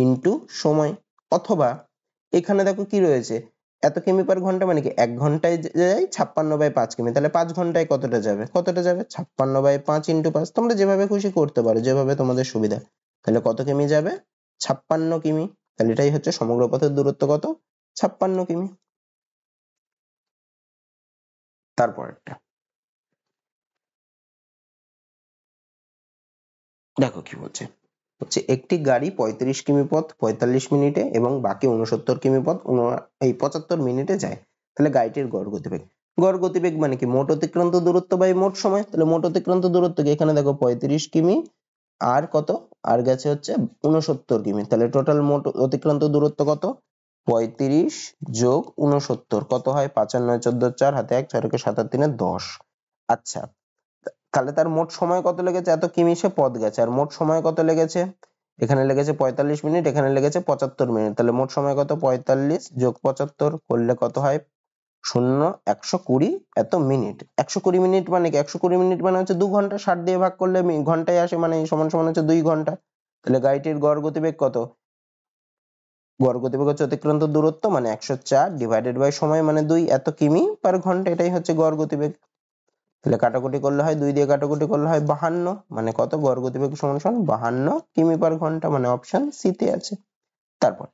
S1: ইনটু সময়। অথবা এখানে দেখো কি রয়েছে, এত কিমি পার ঘন্টা মানে কি 1 ঘন্টায় যায় 56/5 কিমি, তাহলে 5 ঘন্টায় কতটা যাবে, 56/5 ইনটু 5। তোমরা যেভাবে খুশি করতে পারো, যেভাবে তোমাদের সুবিধা। তাহলে কত কিমি যাবে, 56 কিমি। তাহলে এটাই হচ্ছে সমগ্র পথের দূরত্ব কত, 56 কিমি। তারপরেরটা দেখো কি বলছে, একটি গাড়ি 35 কিমি পথ 45 মিনিটে এবং বাকি 69 কিমি পথ 75 মিনিটে যায়। তাহলে গাড়িটির গড় গতিবেগ। গড় গতিবেগ মানে কি, মোট অতিক্রান্ত দূরত্ব বাই মোট সময়। তাহলে মোট অতিক্রান্ত দূরত্ব কি, এখানে দেখো 35 কিমি আর কত, আর গেছে হচ্ছে 69 কিমি। তাহলে টোটাল মোট অতিক্রান্ত দূরত্ব কত, 35 যোগ 69 কত হয়, 5 আর 9 14, 4 হাতে 1, 4 7 আর 3 10। আচ্ছা, তাহলে তার মোট সময় কত লেগেছে, এত কিমি সে পথ গেছে। আর মোট সময় কত লেগেছে, এখানে লেগেছে 45 মিনিট, এখানে লেগেছে 75 মিনিট। তাহলে মোট সময় কত, 45 যোগ 75 করলে কত হয়, 0 120 এত মিনিট। 120 মিনিট মানে কি, 120 মিনিট মানে হচ্ছে 2 ঘন্টা। 60 দিয়ে ভাগ করলে ঘন্টায় আসে, মানে সমান সমান হচ্ছে 2 ঘন্টা। তাহলে গাড়িটির গড় গতিবেগ কত, গড় গতিবেগ হচ্ছে অতিক্রান্ত দূরত্ব মানে 104 ডিভাইডেড বাই সময় মানে 2, এত কিমি পার ঘন্টা। এটাই হচ্ছে গড় গতিবেগ। তাহলে কাটাকুটি করলে হয়, 2 দিয়ে কাটাকুটি করলে হয় 52, মানে কত, গড় গতিবেগ সমান সমান 52 কিমি পার ঘন্টা, মানে অপশন সি তে আছে। তারপর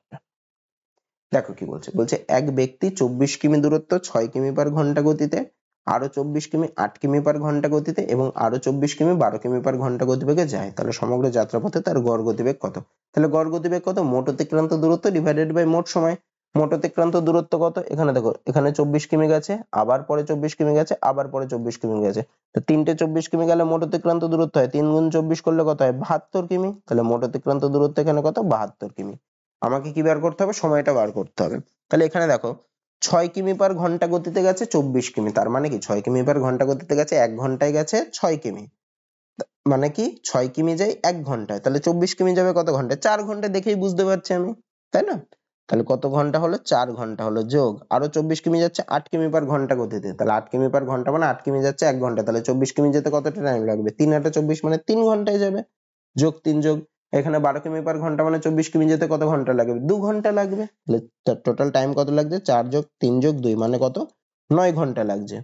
S1: দেখো কি বলছে, এক ব্যক্তি 24 কিমি দূরত্ব 6 কিমি পার ঘন্টা গতিতে, আরো 24 কিমি 8 কিমি পার ঘন্টা গতিতে এবং আরো 24 কিমি 12 কিমি পার ঘন্টা গতিবেগে যায়। তাহলে সমগ্র যাত্রাপথে তার গড় গতিবেগ কত। তাহলে গড় গতিবেগ কত, মোট অতিক্রান্ত দূরত্ব ডিভাইডেড বাই মোট সময়। মোট অতিক্রান্ত দূরত্ব কত, এখানে দেখো, এখানে 24 কিমি গেছে, আবার পরে 24 কিমি গেছে, আবার পরে 24 কিমি গেছে। তো তিনটে 24 কিমি গেলে মোট অতিক্রান্ত দূরত্ব হয় 3 গুণ 24 করলে কত হয়, 72 কিমি। তাহলে মোট অতিক্রান্ত দূরত্ব এখানে কত, 72 কিমি। আমাকে কি বার করতে হবে, সময়টা বার করতে হবে। তাহলে এখানে দেখো, 6 কিমি পার ঘন্টা গতিতে গেছে 24 কিমি, তার মানে কি 6 কিমি পার ঘন্টা গতিতে গেছে, 1 ঘন্টায় গেছে 6 কিমি, মানে কি 6 কিমি যায় 1 ঘন্টায়। তাহলে 24 কিমি যাবে কত ঘন্টায়, 4 ঘন্টা, দেখেই বুঝতে পারছি আমি, তাই না। তাহলে কত ঘন্টা হলো, 4 ঘন্টা হলো, যোগ আরো 24 কিমি যাচ্ছে 8 কিমি পার ঘন্টা গতিতে। তাহলে 8 কিমি পার ঘন্টা মানে 8 কিমি যাচ্ছে 1 ঘন্টা। তাহলে 24 কিমি যেতে কতটা টাইম লাগবে, 3 8 24 মানে 3 ঘন্টায় যাবে। যোগ 3 যোগ, এখানে 12 কিমি পার ঘন্টা মানে 24 কিমি যেতে কত ঘন্টা লাগবে, 2 ঘন্টা লাগবে। তাহলে টোটাল টাইম কত লাগছে, 4 যোগ 3 যোগ 2 মানে কত, 9 ঘন্টা লাগছে।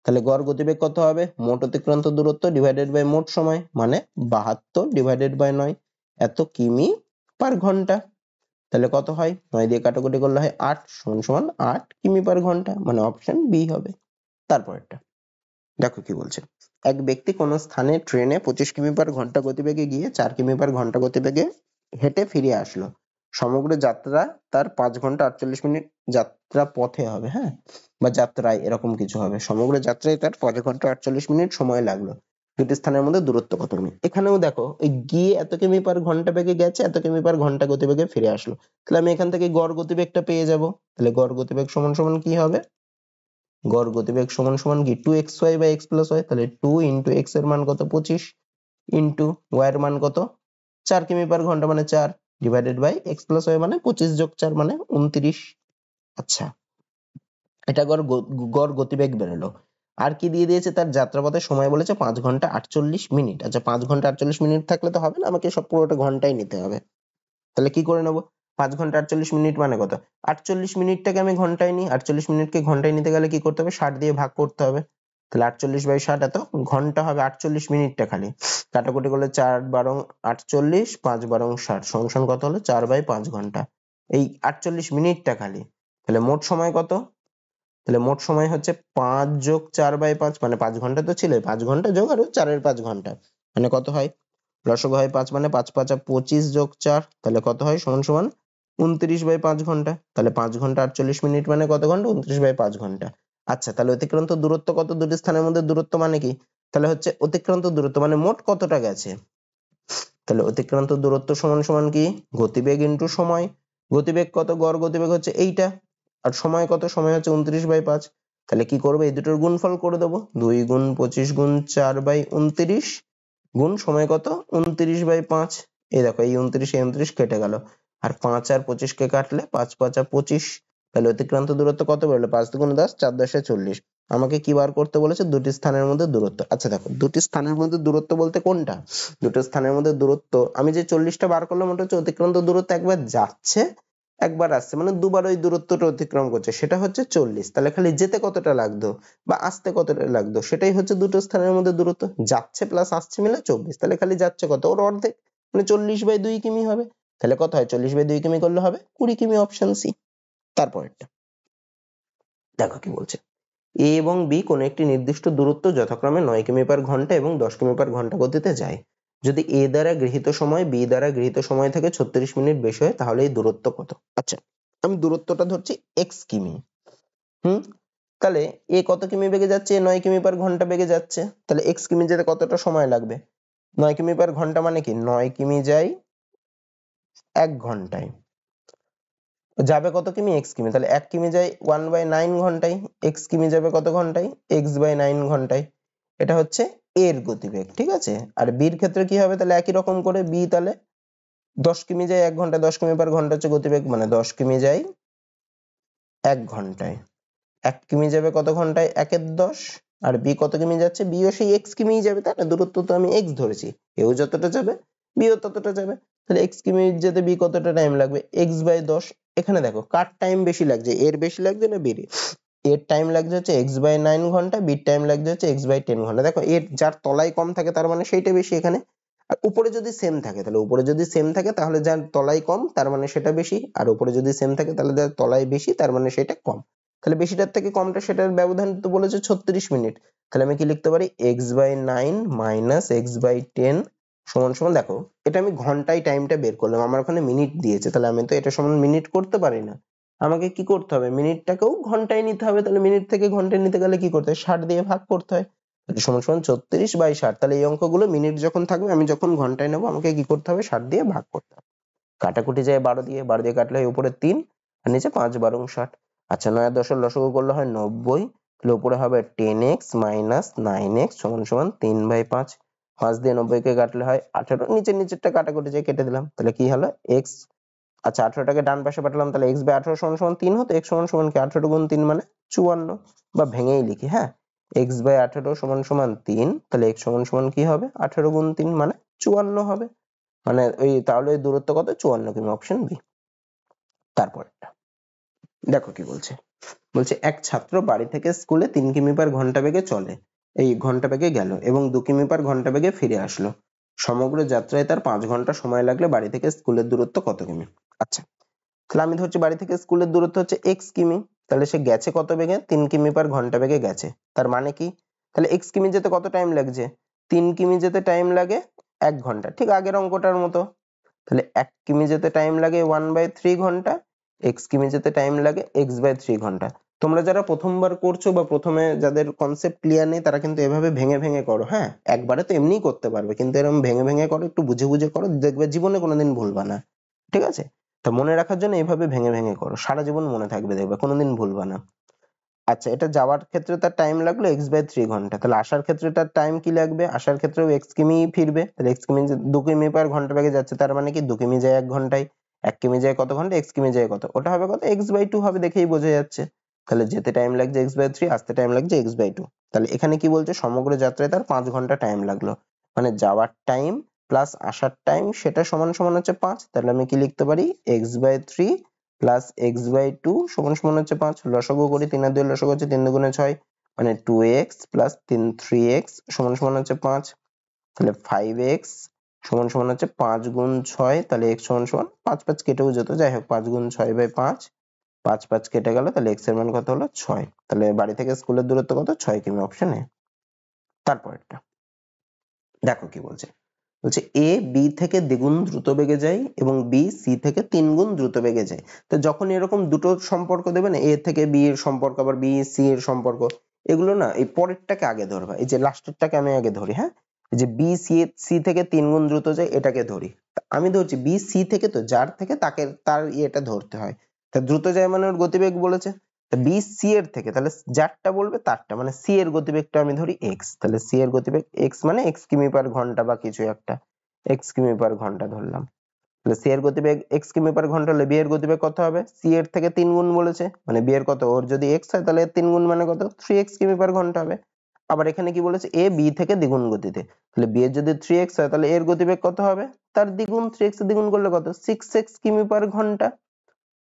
S1: তাহলে গড় গতিবেগ কত হবে, মোট অতিক্রান্ত দূরত্ব ডিভাইডেড বাই মোট সময় মানে 72 ডিভাইডেড বাই 9, এত কিমি পার ঘন্টা। তাহলে কত হয়, 9 দিয়ে কাটাকুটি করলে হয় 8 সমান সমান 8 কিমি পার ঘন্টা, মানে অপশন বি হবে। তারপরেরটা দেখো কি বলছে, এক ব্যক্তি কোন স্থানে ট্রেনে 25 কিমি পার ঘন্টা গতিবেগে গিয়ে 4 কিমি পার ঘন্টা গতিবেগে হেঁটে ফিরে আসলো। সমগ্র যাত্রা তার 5 ঘন্টা 48 মিনিট যাত্রা পথে হবে, হ্যাঁ, বা যাত্রায় এরকম কিছু হবে। সমগ্র যাত্রায় তার 5 ঘন্টা 48 মিনিট সময় লাগলো। দুটি স্থানের মধ্যে দূরত্ব কত কিমি। এখানেও দেখো, এই গিয়ে এত কিমি পার ঘন্টা বেগে গেছে, এত কিমি পার ঘন্টা গতিবেগে ফিরে আসলো। তাহলে আমি এখান থেকে গড় গতিবেগটা পেয়ে যাব। তাহলে গড় গতিবেগ সমান সমান কি হবে, গড় গতিবেগ সমান সমান কি 2xy by x plus y। তাহলে 2 ইন্টু x এর মান কত, 25, ইন্টু y এর মান কত, 4 কিমি পার ঘন্টা মানে 4, divided by x plus y মানে 25 যোগ 4 মানে 29। আচ্ছা, এটা গড় গতিবেগ বেরোলো। আর কি দিয়ে দিয়েছে, তার যাত্রাপথে সময় বলেছে 5 ঘন্টা 48 মিনিট। আচ্ছা, 5 ঘন্টা 48 মিনিট থাকলে তো হবে না, আমাকে সব পুরোটা ঘন্টায় নিতে হবে। তাহলে কি করে নেবো, 5 ঘন্টা 48 মিনিট মানে কত, 48 মিনিটটাকে আমি ঘন্টায় নিই, 48 মিনিটকে ঘন্টায় নিতে গেলে কি করতে হবে, 60 দিয়ে ভাগ করতে হবে। তাহলে 48 বাই 60 এত ঘন্টা হবে, 48 মিনিটটা খালি। কাটাকুটি করলে 4 12 48, 5 12 60 সমান কত হলো, 4 বাই 5 ঘন্টা। এই 48 মিনিটটা খালি। তাহলে মোট সময় কত, তাহলে মোট সময় হচ্ছে 5 যোগ 4 বাই 5, মানে 5 ঘন্টা তো ছিল, 5 ঘন্টা যোগ আরো 4 এর 5 ঘন্টা, মানে কত হয়, লসাগু হয় 5, মানে 5 5 25 যোগ 4, তাহলে কত হয়, সমান সমান 29 বাই 5 ঘন্টা। তাহলে 5 ঘন্টা 48 মিনিট মানে কত ঘন্টা, 29 বাই 5 ঘন্টা। আচ্ছা, তাহলে অতিক্রান্ত দূরত্ব কত, দুটি স্থানের মধ্যে দূরত্ব মানে কি, তাহলে হচ্ছে অতিক্রান্ত দূরত্ব মানে মোট কতটা গেছে। তাহলে অতিক্রান্ত দূরত্ব সমান সমান কি, গতিবেগ ইনটু সময়। গতিবেগ কত, গড় গতিবেগ হচ্ছে এইটা, আর সময় কত, সময় হচ্ছে 29/5। তাহলে কি করবো, এই দুটোর গুণফল করে দেবো, 2 গুণ 25 গুণ 4/29 গুণ সময় কত 29/5। এই দেখো এই 29 কেটে গেল, আর 5 আর 25 কে কাটলে 5 5 25, তাহলে অতিক্রান্ত দূরত্ব কত বেরোলো, 5 দুগুণ 10, 4 10 40। আমাকে কি বার করতে বলেছে, দুটি স্থানের মধ্যে দূরত্ব। আচ্ছা দেখো, দুটি স্থানের মধ্যে দূরত্ব বলতে কোনটা, দুটো স্থানের মধ্যে দূরত্ব আমি যে 40টা বার করলাম ওটা হচ্ছে অতিক্রান্ত দূরত্ব, একবার যাচ্ছে একবার আসছে, মানে দুবার ওই দূরত্বটা অতিক্রম করছে, সেটা হচ্ছে 40। তাহলে খালি যেতে কতটা লাগতো বা আসতে কতটা লাগতো, সেটাই হচ্ছে দুটো স্থানের মধ্যে দূরত্ব, যাচ্ছে প্লাস আসছে মিলে 24। তাহলে খালি যাচ্ছে কত, ওর অর্ধেক, মানে 40/2 কিমি হবে। তাহলে কত হয়, 40/2 কিমি করলে হবে 20 কিমি, অপশন সি। তারপরেরটা দেখো কি বলছে, এ এবং বি কোন একটি নির্দিষ্ট দূরত্ব যথাক্রমে 9 কিমি পার ঘন্টা এবং 10 কিমি পার ঘন্টা গতিতে যায়। যদি এ দ্বারা গৃহীত সময় বি দ্বারা গৃহীত সময় থেকে 36 মিনিট বেশি হয় তাহলে এই দূরত্ব কত। আচ্ছা, আমি দূরত্বটা ধরছি এক্স কিমি। তাহলে এ কত কিমি বেগে যাচ্ছে, 9 কিমি পার ঘন্টা বেগে যাচ্ছে, তাহলে এক্স কিমি যেতে কতটা সময় লাগবে, 9 কিমি পার ঘন্টা মানে কি 9 কিমি যাই 1 ঘন্টায়, যাবে কত কিমি, এক্স কিমি, তাহলে 1 কিমি যায় 1/9 ঘন্টায়, এক্স কিমি যাবে কত ঘন্টায়, x/9 ঘন্টায়। এটা হচ্ছে এর গতিবেগ, ঠিক আছে। আর বির ক্ষেত্রে কি হবে, তাহলে একই রকম করে বি তাহলে 10 কিমি যায় 1 ঘন্টায়, 10 কিমি পার ঘন্টা হচ্ছে গতিবেগ, মানে 10 কিমি যায় 1 ঘন্টায়, 1 কিমি যাবে কত ঘন্টায়, 1/10। আর বি কত কিমি যাচ্ছে, বিও সেই এক্স কিমি যাবে, তাই না, দূরত্ব তো আমি এক্স ধরেছি, এও যতটা যাবে বিও ততটা যাবে, তাহলে এক্স কিমি যেতে বি কতটা টাইম লাগবে, x/10। এখানে দেখো কার টাইম বেশি লাগছে, এর বেশি লাগছে না বির, এর টাইম লাগছে হচ্ছে x/9 ঘন্টা, বির টাইম লাগছে হচ্ছে x/10 ঘন্টা। দেখো এর যার তলায় কম থাকে তার মানে সেইটা বেশি এখানে, আর উপরে যদি সেম থাকে, তাহলে উপরে যদি সেম থাকে তাহলে যার তলায় কম তার মানে সেটা বেশি, আর উপরে যদি সেম থাকে তাহলে যার তলায় বেশি তার মানে সেটা কম। তাহলে বেশিটার থেকে কমটা, সেটার ব্যবধান তো বলেছে 36 মিনিট। তাহলে আমি কি লিখতে পারি, x/9 মাইনাস x/10 সমান সমান, দেখো এটা আমি ঘন্টায় টাইমটা বের করলাম, আমার ওখানে মিনিট দিয়েছে, তাহলে আমি তো এটা সমান মিনিট করতে পারি না, আমাকে কি করতে হবে, মিনিটটাকেও ঘন্টায় নিতে হবে। তাহলে মিনিট থেকে ঘন্টায় নিতে গেলে কি করতে হয়, 60 দিয়ে ভাগ করতে হয়, সমান সমান 36/60। তাহলে এই অঙ্কগুলো মিনিট যখন থাকবে, আমি যখন ঘন্টায় নেবো, আমাকে কি করতে হবে, 60 দিয়ে ভাগ করতে হবে। কাটাকুটি যায় 12 দিয়ে, 12 দিয়ে কাটলে হয় উপরে 3 আর নিচে 5 12 60। আচ্ছা, 9 আর 10 এর লসাগু করলে হয় 90, তাহলে উপরে হবে 10x মাইনাস 9x সমান সমান 3/5। 5 দিয়ে 90 কে কাটলে হয় 18, নিচেরটা কাটাকুটি যায় কেটে দিলাম, তাহলে কি হলো x। আচ্ছা, 18টাকে ডান পাশে পাঠালাম, তাহলে x/18 সমান সমান 3 হতো, x সমান সমান কি 18 গুণ 3 মানে 54, বা ভেঙেই লিখি, হ্যাঁ, x/18 সমান সমান 3, তাহলে x সমান সমান কি হবে, 18 গুণ 3 মানে 54 হবে, মানে ওই তাহলে ওই দূরত্ব কত, 54 কিমি, অপশন বি। তারপরটা দেখো কি বলছে, বলছে এক ছাত্র বাড়ি থেকে স্কুলে 3 কিমি পার ঘন্টা বেগে চলে, এই ঘন্টা বেগে গেল এবং 2 কিমি পার ঘন্টা বেগে ফিরে আসলো, সমগ্র যাত্রায় তার 5 ঘন্টা সময় লাগলে বাড়ি থেকে স্কুলের দূরত্ব কত কিমি। আচ্ছা, তাহলে আমি ধরছি বাড়ি থেকে স্কুলের দূরত্ব হচ্ছে এক্স কিমি, তাহলে সে গেছে কত বেগে, 3 কিমি পার ঘন্টা বেগে গেছে, তার মানে কি, তাহলে এক্স কিমি যেতে কত টাইম লাগছে, 3 কিমি যেতে টাইম লাগে 1 ঘন্টা, ঠিক আগের অঙ্কটার মতো। তাহলে 1 কিমি যেতে টাইম লাগে 1/3 ঘন্টা, এক্স কিমি যেতে টাইম লাগে x/3 ঘন্টা। তোমরা যারা প্রথমবার করছো বা প্রথমে যাদের কনসেপ্ট ক্লিয়ার নেই তারা কিন্তু এভাবে ভেঙে ভেঙে করো, হ্যাঁ, একবারে তো এমনিই করতে পারবে, কিন্তু এরকম ভেঙে ভেঙে করো, একটু বুঝে বুঝে করো, দেখবে জীবনে কোনোদিন ভুলবা না, ঠিক আছে। তা মনে রাখার জন্য এইভাবে ভেঙে ভেঙে করো, সারা জীবন মনে থাকবে, দেখবে কোনোদিন ভুলবা না। আচ্ছা, এটা যাওয়ার ক্ষেত্রে তার টাইম লাগলো x/3 ঘন্টা, তাহলে আসার ক্ষেত্রে তার টাইম কি লাগবে, আসার ক্ষেত্রেও x কিমি ফিরবে, তাহলে x কিমি 2 কিমি পার ঘন্টা বেগে যাচ্ছে, তার মানে কি 2 কিমি যায় 1 ঘন্টায়, 1 কিমি যায় কত ঘন্টা, x কিমি যায় কত, ওটা হবে কত, x/2 হবে, দেখেই বোঝা যাচ্ছে। তাহলে যেতে টাইম লাগছে x/3, আসতে টাইম লাগছে x/2। তাহলে এখানে কি বলছে, সমগ্র যাত্রায় তার 5 ঘন্টা টাইম লাগলো, মানে যাওয়ার টাইম প্লাস আসার টাইম সেটা সমান সমান হচ্ছে 5। তাহলে আমি কি লিখতে পারি, x/3 প্লাস x/2 সমান সমান হচ্ছে 5। লসাগু করি, 3 আর 2 লসাগু হচ্ছে 3 দুগুণে 6, মানে 2x প্লাস 3x সমান সমান হচ্ছে 5। তাহলে 5x সমান সমান হচ্ছে 5 গুণ 6, তাহলে x সমান সমান 5 5 কেটেও যেত, যাই হোক 5 গুণ 6/5, 5 5 কেটে গেল, তাহলে x এর মান কত হলো 6। তাহলে বাড়ি থেকে স্কুলের দূরত্ব কত, 6 কিমি, অপশন এ। তারপরেরটা দেখো কি বলছে, বলছে এ বি থেকে দ্বিগুণ দ্রুত বেগে যায় এবং বি সি থেকে 3 গুণ দ্রুত বেগে যায়। তো যখন এরকম দুটো সম্পর্ক দেবে না, এ থেকে বি এর সম্পর্ক আবার বি সি এর সম্পর্ক, এগুলো না এই পরেরটাকে আগে ধরবা, এই যে লাস্টেরটাকে আমি আগে ধরি, হ্যাঁ, যে বি সি থেকে 3 গুণ দ্রুত যায় এটাকে ধরি, আমি ধরছি বি সি থেকে, তো যার থেকে তাকে তার ইয়েটা ধরতে হয়, তা দ্রুত যায় মানে ওর গতিবেগ বলেছে, তা বি সি এর থেকে, তাহলে যারটা বলবে তারটা, মানে সি এর গতিবেগটা আমি ধরি এক্স, তাহলে সি এর গতিবেগ এক্স মানে এক্স কিমি পার ঘন্টা বা কিছু একটা এক্স কিমি পার ঘন্টা ধরলাম, তাহলে সি এর গতিবেগ এক্স কিমি পার ঘন্টা হলে বি এর গতিবেগ কত হবে, সি এর থেকে 3 গুণ বলেছে, মানে বি এর কত, ওর যদি এক্স হয় তাহলে 3 গুণ মানে কত 3x কিমি পার ঘন্টা হবে। আবার এখানে কি বলেছে, এ বি থেকে দ্বিগুণ গতিতে, তাহলে বি এর যদি 3x হয় তাহলে এর গতিবেগ কত হবে, তার দ্বিগুণ, 3x এর দ্বিগুণ করলে কত 6x কিমি পার ঘন্টা,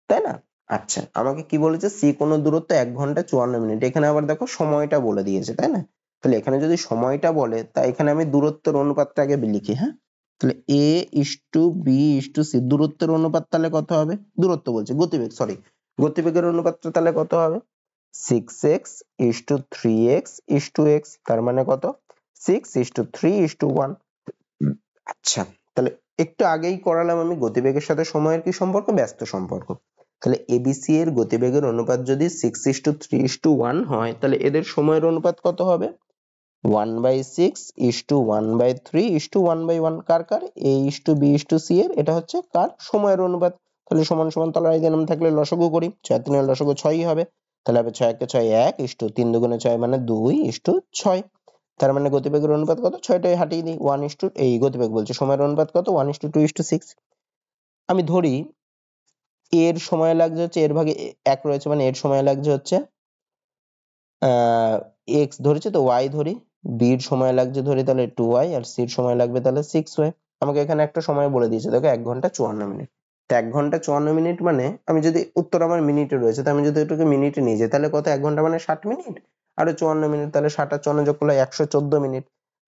S1: তাই না? আচ্ছা, আমাকে কি বলেছে, সি কোন দূরত্ব 1 ঘন্টা 54 মিনিট, এখানে আবার দেখো সময়টা বলে দিয়েছে, তাই না? তাহলে এখানে যদি সময়টা বলে, তাই এখানে আমি দূরত্বের অনুপাতটা আগে লিখি, হ্যাঁ, তাহলে A is to B is to C, দূরত্বের অনুপাত তাহলে কত হবে, দূরত্ব বলছে গতিবেগ, সরি, গতিবেগের অনুপাতটা তাহলে কত হবে, 6x is to 3x is to x, তার মানে কত 6 ইস টু 3 ইস টু 1। আচ্ছা, তাহলে একটু আগেই করালাম আমি গতিবেগের সাথে সময়ের কি সম্পর্ক, ব্যস্ত সম্পর্ক, তাহলে এবিসি এর গতিবেগের অনুপাত যদি 6:3:1 হয়, তাহলে এদের সময়ের অনুপাত কত হবে, 1/6:1/3:1/1, কার কার, A:B:C এর, এটা হচ্ছে কার, সময়ের অনুপাত, তাহলে সমান সমান তলায় নাম থাকলে লসাগু করি, 6 3 এর লসাগু 6ই হবে, তাহলে হবে 6 কে 6 1 3 দুগুণে 6 মানে 2:6, তার মানে গতিবেগের অনুপাত কত, 6টাই হাটিয়ে দিই, 1 এই গতিবেগ বলছে সময়ের অনুপাত কত 1:2:6। আমি ধরি এর সময় লাগছে হচ্ছে, এর ভাগে 1 রয়েছে মানে এর সময় লাগছে হচ্ছে এক্স ধরেছি তো ওয়াই ধরি, বির সময় লাগছে ধরি তাহলে 2y, আর সির সময় লাগবে তাহলে 6y। আমাকে এখানে একটা সময় বলে দিয়েছে, দেখো 1 ঘন্টা 54 মিনিট, তো 1 ঘন্টা 54 মিনিট মানে আমি যদি উত্তর আমার মিনিটে রয়েছে, তো আমি যদি এটাকে মিনিটে নিয়ে যাই তাহলে কত, 1 ঘন্টা মানে 60 মিনিট, আর 54 মিনিট, তাহলে 60 আর 54 যোগ করলে 114 মিনিট।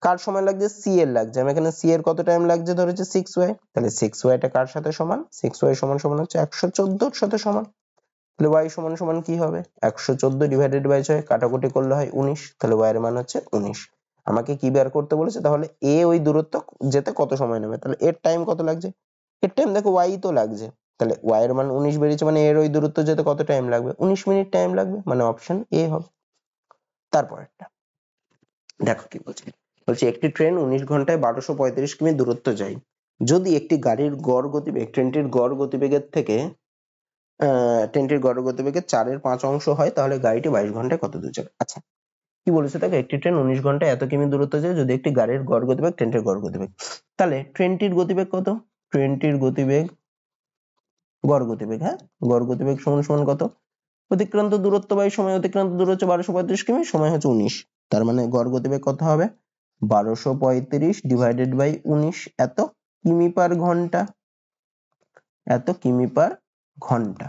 S1: কার সময় লাগছে, সি এর লাগছে, আমি এখানে সি এর কত টাইম লাগছে ধরেছি 6y, তাহলে 6y টা কার সাথে সমান, 6y সমান সমান হচ্ছে 114 এর সাথে সমান, তাহলে y সমান সমান কি হবে, 114 ডিভাইডেড বাই 6, কাটাকুটি করলে হয় 19, তাহলে y এর মান হচ্ছে 19। আমাকে কি বের করতে বলেছে, তাহলে a ওই দূরত্ব যেতে কত সময় নেবে, তাহলে এর টাইম কত লাগছে, এর টাইম দেখো y তো লাগছে, তাহলে y এর মান 19 বেরিয়েছে, মানে এর ওই দূরত্ব যেতে কত টাইম লাগবে, 19 মিনিট টাইম লাগবে, মানে অপশন এ হবে। তারপরেরটা দেখো কি বলছে, বলছে একটি ট্রেন 19 ঘন্টায় 1235 কিমি দূরত্ব যায়, যদি একটি গাড়ির গড় গতিবেগ ট্রেনটির গড় গতিবেগের থেকে ট্রেনটির গড় গতিবেগের 4/5 অংশ হয়, তাহলে গাড়িটি 22 ঘন্টায় কত দূর যাবে। আচ্ছা, কি বলেছে দেখো, একটি ট্রেন 19 ঘন্টায় এত কিমি দূরত্ব যায় যদি একটি গাড়ির গড় গতিবেগ ট্রেনটির গড় গতিবেগ, তাহলে ট্রেনটির গতিবেগ কত, ট্রেনটির গতিবেগ গড় গতিবেগ, হ্যাঁ, গড় গতিবেগ সমান সমান কত, অতিক্রান্ত দূরত্ব বাই সময়, অতিক্রান্ত দূরত্ব হচ্ছে 1235 কিমি, সময় হচ্ছে 19, তার মানে গড় গতিবেগ কত হবে 1235 ডিভাইডেড বাই 19, এত কিমি পার ঘন্টা, এত কিমি পার ঘন্টা।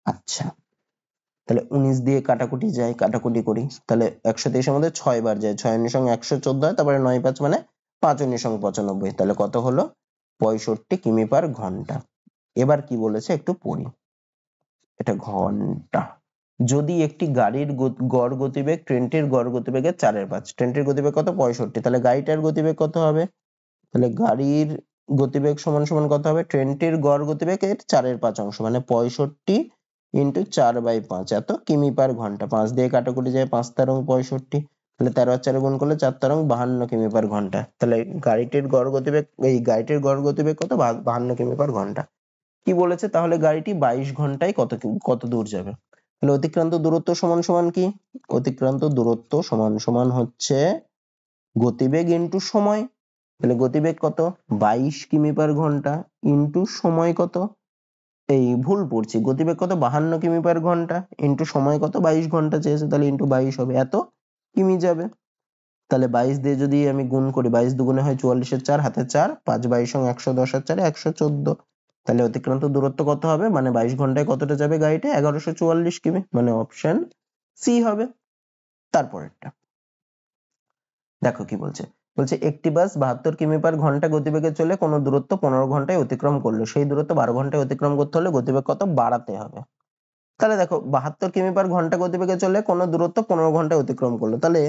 S1: আচ্ছা, তাহলে 19 দিয়ে কাটাকুটি যায়, কাটাকুটি করি, তাহলে 123 এর মধ্যে 6 বার যায়, 6 এর সঙ্গে 114 হয়, তারপরে 9 5 মানে 5 এর সঙ্গে 95, তাহলে কত হলো 65 কিমি পার ঘন্টা। এবার কি বলেছে একটু পড়ি, এটা ঘন্টা, যদি একটি গাড়ির গড় গতিবেগ ট্রেনটির গড় গতিবেগের 4/5, ট্রেনটির গতিবেগ কত 65, তাহলে গাড়িটার গতিবেগ কত হবে, তাহলে গাড়ির গতিবেগ সমান সমান কত হবে, ট্রেনটির গড় গতিবেগের 4/5 অংশ মানে 65 ইন্টু 4/5, এত কিমি পার ঘন্টা, 5 দিয়ে কাটাকুটি যায়, 5 তেরং 65, তাহলে 13 আর 4 গুণ করলে 4 তেরং 52 কিমি পার ঘন্টা, তাহলে গাড়িটির গড় গতিবেগ, এই গাড়িটির গড় গতিবেগ কত 52 কিমি পার ঘন্টা। কি বলেছে, তাহলে গাড়িটি 22 ঘন্টায় কত দূর যাবে, তাহলে অতিক্রান্ত দূরত্ব সমান সমান কি, অতিক্রান্ত দূরত্ব সমান সমান হচ্ছে গতিবেগ ইন্টু সময়, তাহলে গতিবেগ কত 22 কিমি পার ঘন্টা ইন্টু সময় কত, এই ভুল পড়ছি, গতিবেগ কত 52 কিমি পার ঘন্টা ইন্টু সময় কত 22 ঘন্টা চেয়েছে, তাহলে ইন্টু 22 হবে, এত কিমি যাবে, তাহলে 22 দিয়ে যদি আমি গুণ করি, 22 দুগুণে হয় 44 এর 4, হাতে 4, 5 22 110 আর 4 114, তাহলে অতিক্রান্ত দূরত্ব কত হবে, মানে 22 ঘন্টায় কতটা যাবে গাড়িটা 1144 কিমি, মানে অপশন সি হবে। তারপরেরটা দেখো কি বলছে, বলছে একটি বাস 72 কিমি পার ঘন্টা গতিবেগে চলে কোনো দূরত্ব 15 ঘন্টায় অতিক্রম করলো, সেই দূরত্ব 12 ঘন্টায় অতিক্রম করতে হলে গতিবেগ কত বাড়াতে হবে। তাহলে দেখো 72 কিমি পার ঘন্টা গতিবেগে চলে কোনো দূরত্ব 15 ঘন্টায় অতিক্রম করলো, তাহলে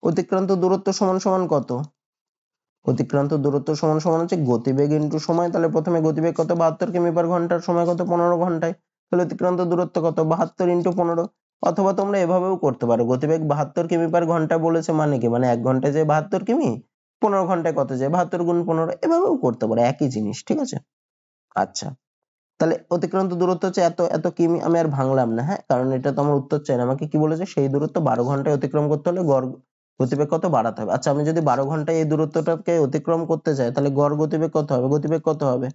S1: অতিক্রান্ত দূরত্ব সমান সমান কত, অতিক্রান্ত দূরত্ব সমান সমান হচ্ছে গতিবেগ ইন্টু সময়, তাহলে প্রথমে গতিবেগ কত 72 কিমি পার ঘন্টার, সময় কত 15 ঘন্টায়, তাহলে অতিক্রান্ত দূরত্ব কত 72 ইন্টু 15, অথবা তোমরা এভাবেও করতে পারো, গতিবেগ 72 কিমি পার ঘন্টা বলেছে মানে কি, মানে 1 ঘন্টায় যে 72 কিমি, 15 ঘন্টায় কত যায় 72 গুণ 15, এভাবেও করতে পারো, একই জিনিস, ঠিক আছে। আচ্ছা, তাহলে অতিক্রান্ত দূরত্ব হচ্ছে এত এত কিমি, আমি আর ভাঙলাম না, হ্যাঁ, কারণ এটা তো আমার উত্তর চাই না, আমাকে কি বলেছে, সেই দূরত্ব 12 ঘন্টায় অতিক্রম করতে হলে গড় গতিবেগ কত বাড়াতে হবে। আচ্ছা, আমি যদি 12 ঘন্টায় এই দূরত্বটাকে অতিক্রম করতে চাই, তাহলে গড় গতিবেগ কত হবে, গতিবেগ কত হবে,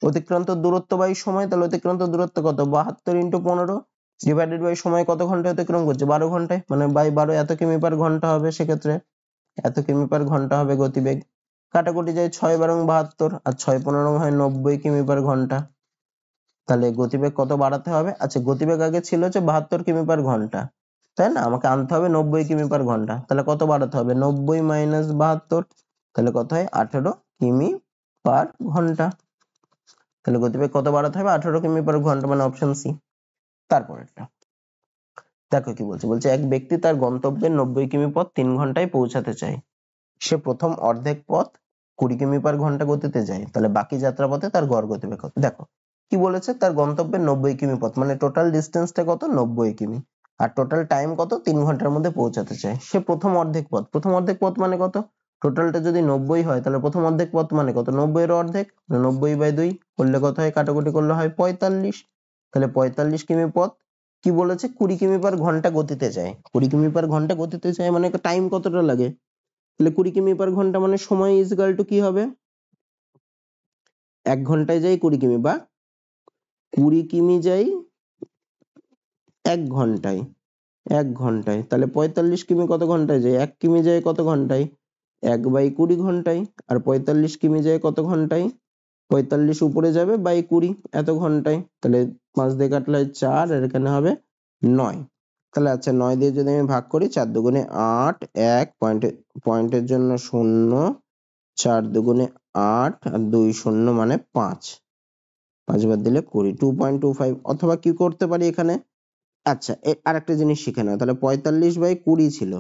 S1: অতিক্রান্ত দূরত্ব বাই সময়, তাহলে অতিক্রান্ত দূরত্ব কত, 72 × 15 ডিভাইডেড বাই সময়, কত ঘন্টায় অতিক্রম করছে, 12 ঘন্টায়, মানে বাই 12, এত কিমি পার ঘন্টা হবে, সেক্ষেত্রে এত কিমি পার ঘন্টা হবে গতিবেগ। কাটাকুটি যায় 6 × 72, আর 6 × 15 হয় 90 কিমি পার ঘন্টা। তাহলে গতিবেগ কত বাড়াতে হবে, আচ্ছা গতিবেগ আগে ছিল হচ্ছে 72 কিমি পার ঘন্টা, তাই না, আমাকে আনতে হবে 90 কিমি পার ঘন্টা, তাহলে কত বাড়াতে হবে, 90 - 72, তাহলে কত হয় 18 কিমি পার ঘন্টা। তাহলে গতিবেগ কত বাড়াতে হবে, 18 কিমি পার ঘন্টা, মানে অপশন সি। তারপরেরটা দেখো কি বলছে, বলছে এক ব্যক্তি তার গন্তব্যের 90 কিমি পথ 3 ঘন্টায় পৌঁছাতে চায়। সে প্রথম অর্ধেক পথ 20 কিমি পার ঘন্টা গতিতে যায়, তাহলে বাকি যাত্রাপথে তার গড় গতিবেগ কত। দেখো কি বলেছে, তার গন্তব্যের 90 কিমি পথ, মানে টোটাল ডিস্টেন্সটা কত, 90 কিমি, আর টোটাল টাইম কত, 3 ঘন্টার মধ্যে পৌঁছাতে চায়। সে প্রথম অর্ধেক পথ, প্রথম অর্ধেক পথ মানে কত, টোটালটা যদি 90 হয়, তাহলে প্রথম অর্ধেক পথ মানে কত, 90 এর অর্ধেক, 90/2 করলে কত হয়, কাটাকুটি করলে হয় 45, তাহলে 45 কিমি পথ কি বলেছে, 20 কিমি পার ঘন্টা গতিতে যায়, 20 কিমি পার ঘন্টা গতিতে যায়, মানে টাইম কতটা লাগে, তাহলে 20 কিমি পার ঘন্টা মানে সময় ইজ ইকুয়াল টু কি হবে, 1 ঘন্টায় যাই 20 কিমি, বা 20 কিমি যাই 1 ঘন্টায়, 1 ঘন্টায়, তাহলে 45 কিমি কত ঘন্টায় যায়, 1 কিমি যায় কত ঘন্টায়, 1/20 ঘন্টায়, আর 45 কিমি যায় কত ঘন্টায়, 45 উপরে যাবে বাই 20 এত ঘন্টায়, তাহলে 5 দিয়ে কাটলে 4, আর এখানে হবে 9। তাহলে আচ্ছা 9 দিয়ে যদি আমি ভাগ করি, 4 দুগুণে 8, 1 পয়েন্টের জন্য 0, 4 দুগুণে 8, আর 2 শূন্য মানে 5, 5 বাদ দিলে 20, 2.25। অথবা কি করতে পারি এখানে, আচ্ছা আরেকটা জিনিস শিখে নাও, তাহলে 45/20 ছিল,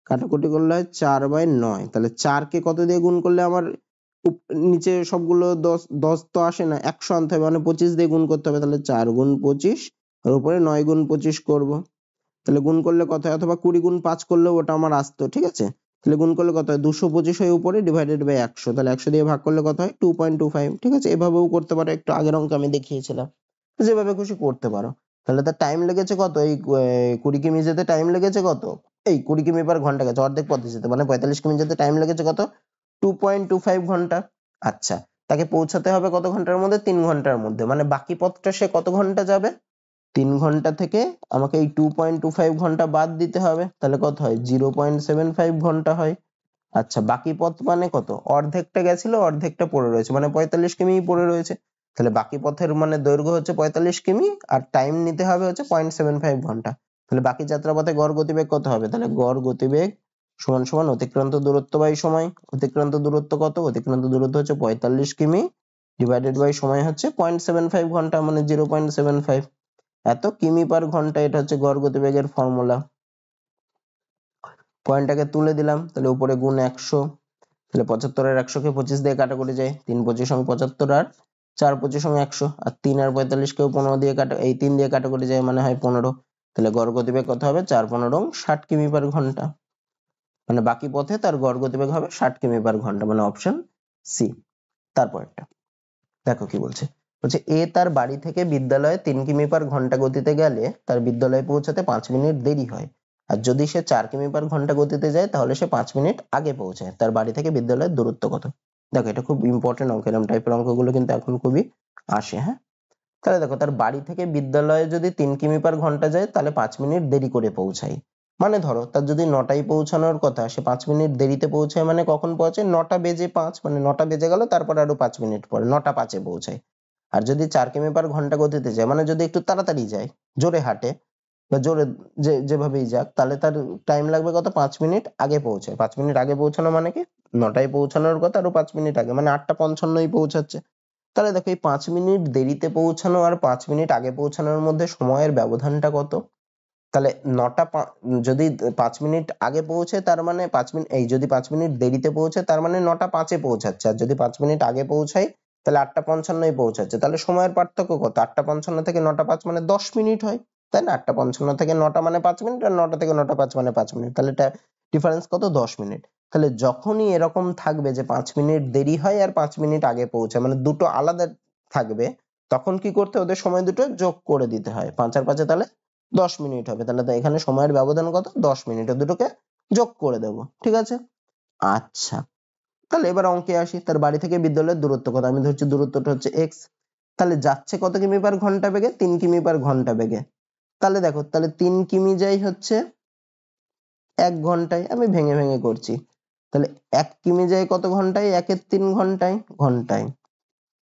S1: কাটাকুটি করলে হয় 4/9, তাহলে 4 কে কত দিয়ে গুণ করলে আমার নিচে সবগুলো 10 10 তো আসে না, 100 আনতে হবে, মানে 25 দিয়ে গুণ করতে হবে, তাহলে 4 গুণ 25, আর উপরে 9 গুণ 25 করব, তাহলে গুণ করলে কত হয়, অথবা 20 গুণ 5 করলেও ওটা আমার আসতো, ঠিক আছে। তাহলে গুণ করলে কত হয়, 225 হয় উপরে, ডিভাইডেড বাই 100, তাহলে 100 দিয়ে ভাগ করলে কত হয়, 2.25, ঠিক আছে। এভাবেও করতে পারো, একটু আগের অঙ্কে আমি দেখিয়েছিলাম, যেভাবে খুশি করতে পারো। তাহলে তার টাইম লেগেছে কত, এই 20 কিমি যেতে টাইম লেগেছে কত, এই 20 কিমি পার ঘন্টা গেছে, অর্ধেক পথে যেতে, মানে 45 কিমি যেতে টাইম লেগেছে কত, 2.25 ঘন্টা। আচ্ছা, তাকে পৌঁছাতে হবে কত ঘন্টার মধ্যে, 3 ঘন্টার মধ্যে, মানে বাকি পথটা সে কত ঘন্টা যাবে, 3 ঘন্টা থেকে আমাকে এই 2.25 ঘন্টা বাদ দিতে হবে, তাহলে কত হয়, 0.75 ঘন্টা হয়। আচ্ছা, বাকি পথ মানে কত, অর্ধেকটা গেছিল, অর্ধেকটা পড়ে রয়েছে, মানে 45 কিমি পড়ে রয়েছে, তাহলে বাকি পথের মানে দৈর্ঘ্য হচ্ছে 45 কিমি, আর টাইম নিতে হবে হচ্ছে 0.75 ঘন্টা। তাহলে বাকি যাত্রাপথে গড় গতিবেগ কত হবে, তাহলে গড় গতিবেগ সমান সমান অতিক্রান্ত দূরত্ব বাই সময়। অতিক্রান্ত দূরত্ব কত, অতিক্রান্ত দূরত্ব হচ্ছে 45 কিমি, ডিভাইডেড বাই সময় হচ্ছে 0.75 ঘন্টা, মানে 0.75, এত কিমি পার ঘন্টা, এটা হচ্ছে গড় গতিবেগের ফর্মুলা। পয়েন্টটাকে তুলে দিলাম, তাহলে উপরে গুণ 100, তাহলে 75 আর 100 কে 25 দিয়ে কাটাকুটি যায়, 3 25 75, আর 4 25 100, আর 3 আর 45 কেও 15 দিয়ে এই 3 দিয়ে কাটাকুটি যায়, মানে হয় 15, তাহলে গড় গতিবেগ কত হবে, 4 15 60 কিমি পার ঘন্টা, মানে বাকি পথে তার গড় গতিবেগ হবে 60 কিমি পার ঘন্টা, মানে অপশন সি। তারপরটা দেখো কি বলছে, বলছে এ তার বাড়ি থেকে বিদ্যালয়ে 3 কিমি পার ঘন্টা গতিতে গেলে তার বিদ্যালয়ে পৌঁছাতে 5 মিনিট দেরি হয়, আর যদি সে 4 কিমি পার ঘন্টা গতিতে যায় তাহলে সে 5 মিনিট আগে পৌঁছায়। তার বাড়ি থেকে বিদ্যালয়ের দূরত্ব কত। দেখো এটা খুব ইম্পর্টেন্ট অঙ্ক, এরকম টাইপের অঙ্কগুলো কিন্তু এখন খুবই আসে। হ্যাঁ, তাহলে দেখো তার বাড়ি থেকে বিদ্যালয়ে যদি 3 কিমি পার ঘন্টা যায়, তাহলে 5 মিনিট দেরি করে পৌঁছায়। মানে ধরো তার যদি 9টায় পৌঁছানোর কথা, সে 5 মিনিট দেরিতে পৌঁছায়, মানে কখন পৌঁছায়, 9টা বেজে 5, মানে 9টা বেজে গেল, তারপর আরো 5 মিনিট পরে 9টা 5-এ পৌঁছায়। আর যদি 4 কিমি পার ঘন্টা গতিতে যায়, মানে যদি একটু তাড়াতাড়ি যায়, জোরে হাঁটে বা জোরে যেভাবেই যাক, তাহলে তার টাইম লাগবে কত, 5 মিনিট আগে পৌঁছায়। 5 মিনিট আগে পৌঁছানো মানে কি, 9টায় পৌঁছানোর কথা আরো 5 মিনিট আগে, মানে 8টা 55 পৌঁছাচ্ছে। তাহলে দেখো এই 5 মিনিট দেরিতে পৌঁছানো আর 5 মিনিট আগে পৌঁছানোর মধ্যে সময়ের ব্যবধানটা কত। তাহলে যদি 5 মিনিট আগে পৌঁছে, তার মানে 5 মিনিট, এই যদি 5 মিনিট দেরিতে পৌঁছে, তার মানে 9টা 5-এ পৌঁছাচ্ছে, আর যদি 5 মিনিট আগে পৌঁছায় তাহলে 8টা 55-এ পৌঁছাচ্ছে। তাহলে সময়ের পার্থক্য কত, 8টা 55 থেকে 9টা 5 মানে 10 মিনিট হয়, তাই না। 8টা 55 থেকে 9টা মানে 5 মিনিট, আর 9টা থেকে 9টা 5 মানে 5 মিনিট, তাহলে এটা ডিফারেন্স কত, 10 মিনিট। তাহলে যখনই এরকম থাকবে যে 5 মিনিট দেরি হয় আর 5 মিনিট আগে পৌঁছায়, মানে দুটো আলাদা থাকবে, তখন কি করতে হয়? ওদের সময় দুটো যোগ করে দিতে হয়। 5 আর 5 তাহলে 10 মিনিট হবে। তাহলে তো এখানে সময়ের ব্যবধান কত? 10 মিনিট। ও দুটোকে যোগ করে দেবো, ঠিক আছে? আচ্ছা, তাহলে এবার অঙ্কে আসি। তার বাড়ি থেকে বিদ্যালয়ের দূরত্ব কত? আমি ধরছি দূরত্বটা হচ্ছে x। তাহলে যাচ্ছে কত কিমি পার ঘন্টা বেগে? 3 কিমি পার ঘন্টা বেগে। তাহলে দেখো, তাহলে 3 কিমি যাই হচ্ছে 1 ঘন্টায়। আমি ভেঙে ভেঙে করছি। তাহলে 1 কিমি যায় কত ঘন্টায়? 1 এর 3 ঘন্টায়, ঘন্টায়।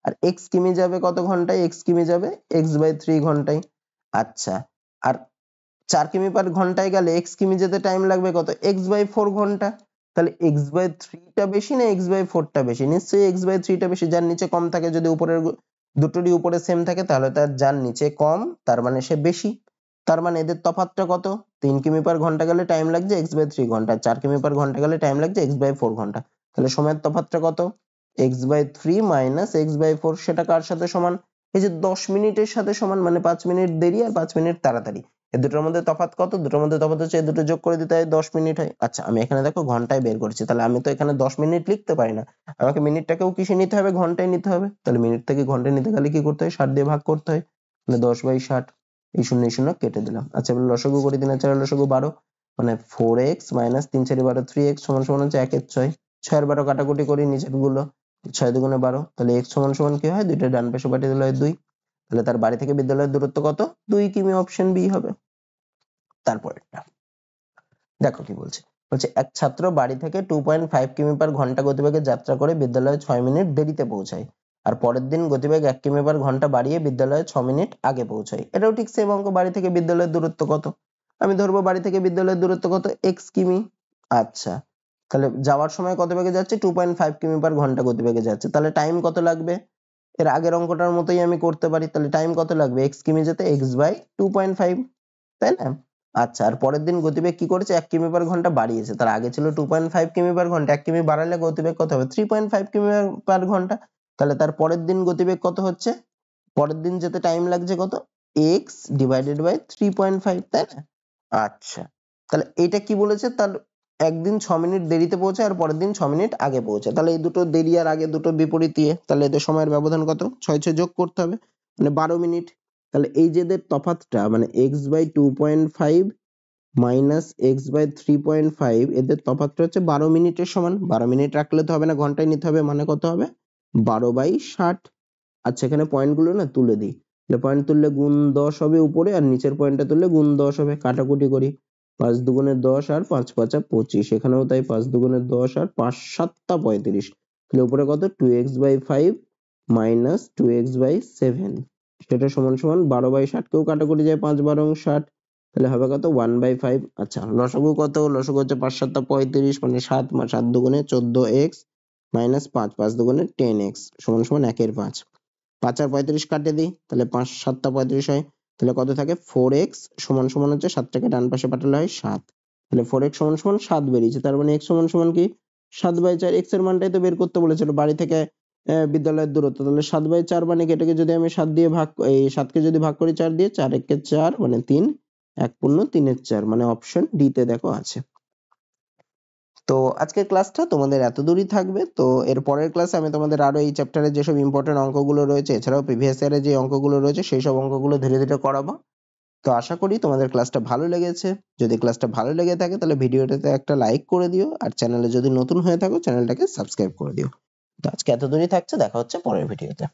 S1: আর x কিমি যাবে কত ঘন্টায়? x কিমি যাবে x/3 ঘন্টায়। আচ্ছা, আর 4 কিমি পার ঘন্টায় গেলে x কিমি যেতে টাইম লাগবে কত? x/4 ঘন্টা। তাহলে x/3 টা বেশি না x/4 টা বেশি? নিশ্চয়ই x/3 টা বেশি। যার নিচে কম থাকে, যদি উপরের দুটোরই উপরে সেম থাকে, তাহলে তার যার নিচে কম তার মানে সে বেশি। তার মানে এদের তফাৎটা কত? 3 কিমি পার ঘন্টা গেলে টাইম লাগছে x/3 ঘন্টা, 4 কিমি পার ঘন্টা গেলে টাইম লাগছে x/4 ঘন্টা। তাহলে সময়ের তফাৎটা কত? x/3 minus x/4। সেটা কার সাথে সমান? এই যে 10 মিনিটের সাথে সমান, মানে 5 মিনিট দেরি আর 5 মিনিট তাড়াতাড়ি। এই দুটোর মধ্যে তফাৎ কত? দুটোর মধ্যে তফাৎ হচ্ছে এই দুটো যোগ করে দিতে হয়, 10 মিনিট হয়। আচ্ছা, আমি এখানে দেখো ঘন্টায় বের করছি, তাহলে আমি তো এখানে 10 মিনিট লিখতে পারি না। আমাকে মিনিটটাকেও কিসে নিতে হবে? ঘন্টায় নিতে হবে। তাহলে মিনিট থেকে ঘন্টায় নিতে গেলে কি করতে হয়? 60 দিয়ে ভাগ করতে হয়। তাহলে 10/60। এই শূন্য এই শূন্য কেটে দিলাম। আচ্ছা, এবার লসাগু করি। 3 আর 4 লসাগু 12, মানে 4x মাইনাস 3 4 12, 3x সমান সমান হচ্ছে 1 এর 6। 6 আর 12 কাটাকুটি করি নিচের গুলো, 6 দুগুণে 12। তাহলে x সমান সমান কি হয়? দুইটা ডান পাশে পাঠিয়ে দিলে হয় 2। তাহলে তার বাড়ি থেকে বিদ্যালয়ের দূরত্ব কত? 2 কিমি। অপশন বি হবে। তারপরেরটা দেখো কি বলছে। বলছে এক ছাত্র বাড়ি থেকে 2.5 কিমি পার ঘন্টা গতিবেগে যাত্রা করে বিদ্যালয়ে 6 মিনিট দেরিতে পৌঁছায়, আর পরের দিন গতিবেগ 1 কিমি পার ঘন্টা বাড়িয়ে বিদ্যালয়ে 6 মিনিট আগে পৌঁছায়। এটাও ঠিক সেম অঙ্ক। বাড়ি থেকে বিদ্যালয়ের দূরত্ব কত? আমি ধরবো বাড়ি থেকে বিদ্যালয়ের দূরত্ব কত? x কিমি। আচ্ছা, তাহলে যাওয়ার সময় কত বেগে যাচ্ছে? 2.5 কিমি পার ঘন্টা গতিবেগে যাচ্ছে। তাহলে টাইম কত লাগবে? এর আগের অঙ্কটার মতোই আমি করতে পারি। তাহলে টাইম কত লাগবে? x কিমি যেতে x/2.5, তাই না? আচ্ছা, আর পরের দিন গতিবেগ কি করেছে? 1 কিমি পার ঘন্টা বাড়িয়েছে। তার আগে ছিল 2.5 কিমি পার ঘন্টা, 1 কিমি বাড়ালে গতিবেগ কত হবে? 3.5 কিমি পার ঘন্টা। তাহলে তার পরের দিন গতিবেগ কত হচ্ছে? পরের দিন যেতে টাইম লাগছে কত? x ডিভাইডেড বাই 3.5, তাই না? আচ্ছা, তাহলে এটা কি বলেছে? তার একদিন 6 মিনিট দেরিতে পৌঁছে আর পরের দিন 6 মিনিট আগে পৌঁছে। তাহলে এই দুটো দেরি আর আগে দুটো বিপরীত দিয়ে, তাহলে এদের সময়ের ব্যবধান কত? 6 6 যোগ করতে হবে, মানে 12 মিনিট। তাহলে এই যে এদের তফাৎটা, মানে x/2.5 মাইনাস x/3.5, এদের তফাৎটা হচ্ছে 12 মিনিটের সমান। 12 মিনিট রাখলে তো হবে না, ঘন্টায় নিতে হবে। মানে কত হবে? 12/60। আচ্ছা, এখানে পয়েন্ট গুলো না তুলে দিই। পয়েন্ট তুললে গুণ 10 হবে উপরে, আর নিচের পয়েন্টটা তুললে গুণ 10 হবে। কাটাকুটি করি। 5 দুগুণে 10 আর 5 5 25। এখানেও তাই, 5 দুগুণে 10 আর 5 7 35। তাহলে উপরে কত? 2x/5 মাইনাস 2x/7, সেটা সমান সমান 12/60। কেউ কাটাকুটি যায়, 5 12 60। তাহলে হবে কত? 1/5। আচ্ছা, লসাগু কত? লসাগু হচ্ছে 5 7 35, মানে 7 7 দুগুণে 14x মাইনাস 5 5 দুগুণে 10x সমান সমান 1 এর 5। 5 আর 35 কাটে দিই, তাহলে 5 7 35 হয়। তাহলে কত থাকে? 4x সমান সমান হচ্ছে 7 টাকে ডান পাশে পাঠালে হয় 7। তাহলে 4x সমান সমান 7 বেরিয়েছে। তার মানে x সমান সমান কি? 7/4। x এর মানটাই তো বের করতে বলেছিল বাড়ি থেকে বিদ্যালয়ের দূরত্ব। তাহলে 7/4 মানে কি? এটাকে যদি আমি 7 দিয়ে ভাগ, এই 7 কে যদি ভাগ করি 4 দিয়ে, 4 একে 4 মানে 3, 1 পূর্ণ 3 এর 4, মানে অপশন ডি তে দেখো আছে। তো আজকের ক্লাসটা তোমাদের এতদূরই থাকবে। তো এর পরের ক্লাসে আমি তোমাদের আরো এই চ্যাপ্টারে যেসব ইম্পর্টেন্ট অঙ্কগুলো রয়েছে, এছাড়াও প্রিভিয়াস ইয়ারে যে অঙ্কগুলো রয়েছে, সেই সব অঙ্কগুলো ধীরে ধীরে করাবো। তো আশা করি তোমাদের ক্লাসটা ভালো লেগেছে। যদি ক্লাসটা ভালো লেগে থাকে তাহলে ভিডিওটাতে একটা লাইক করে দিও, আর চ্যানেলে যদি নতুন হয়ে থাকো চ্যানেলটাকে সাবস্ক্রাইব করে দিও। তো আজকে এতদূরই থাকছে, দেখা হচ্ছে পরের ভিডিওতে।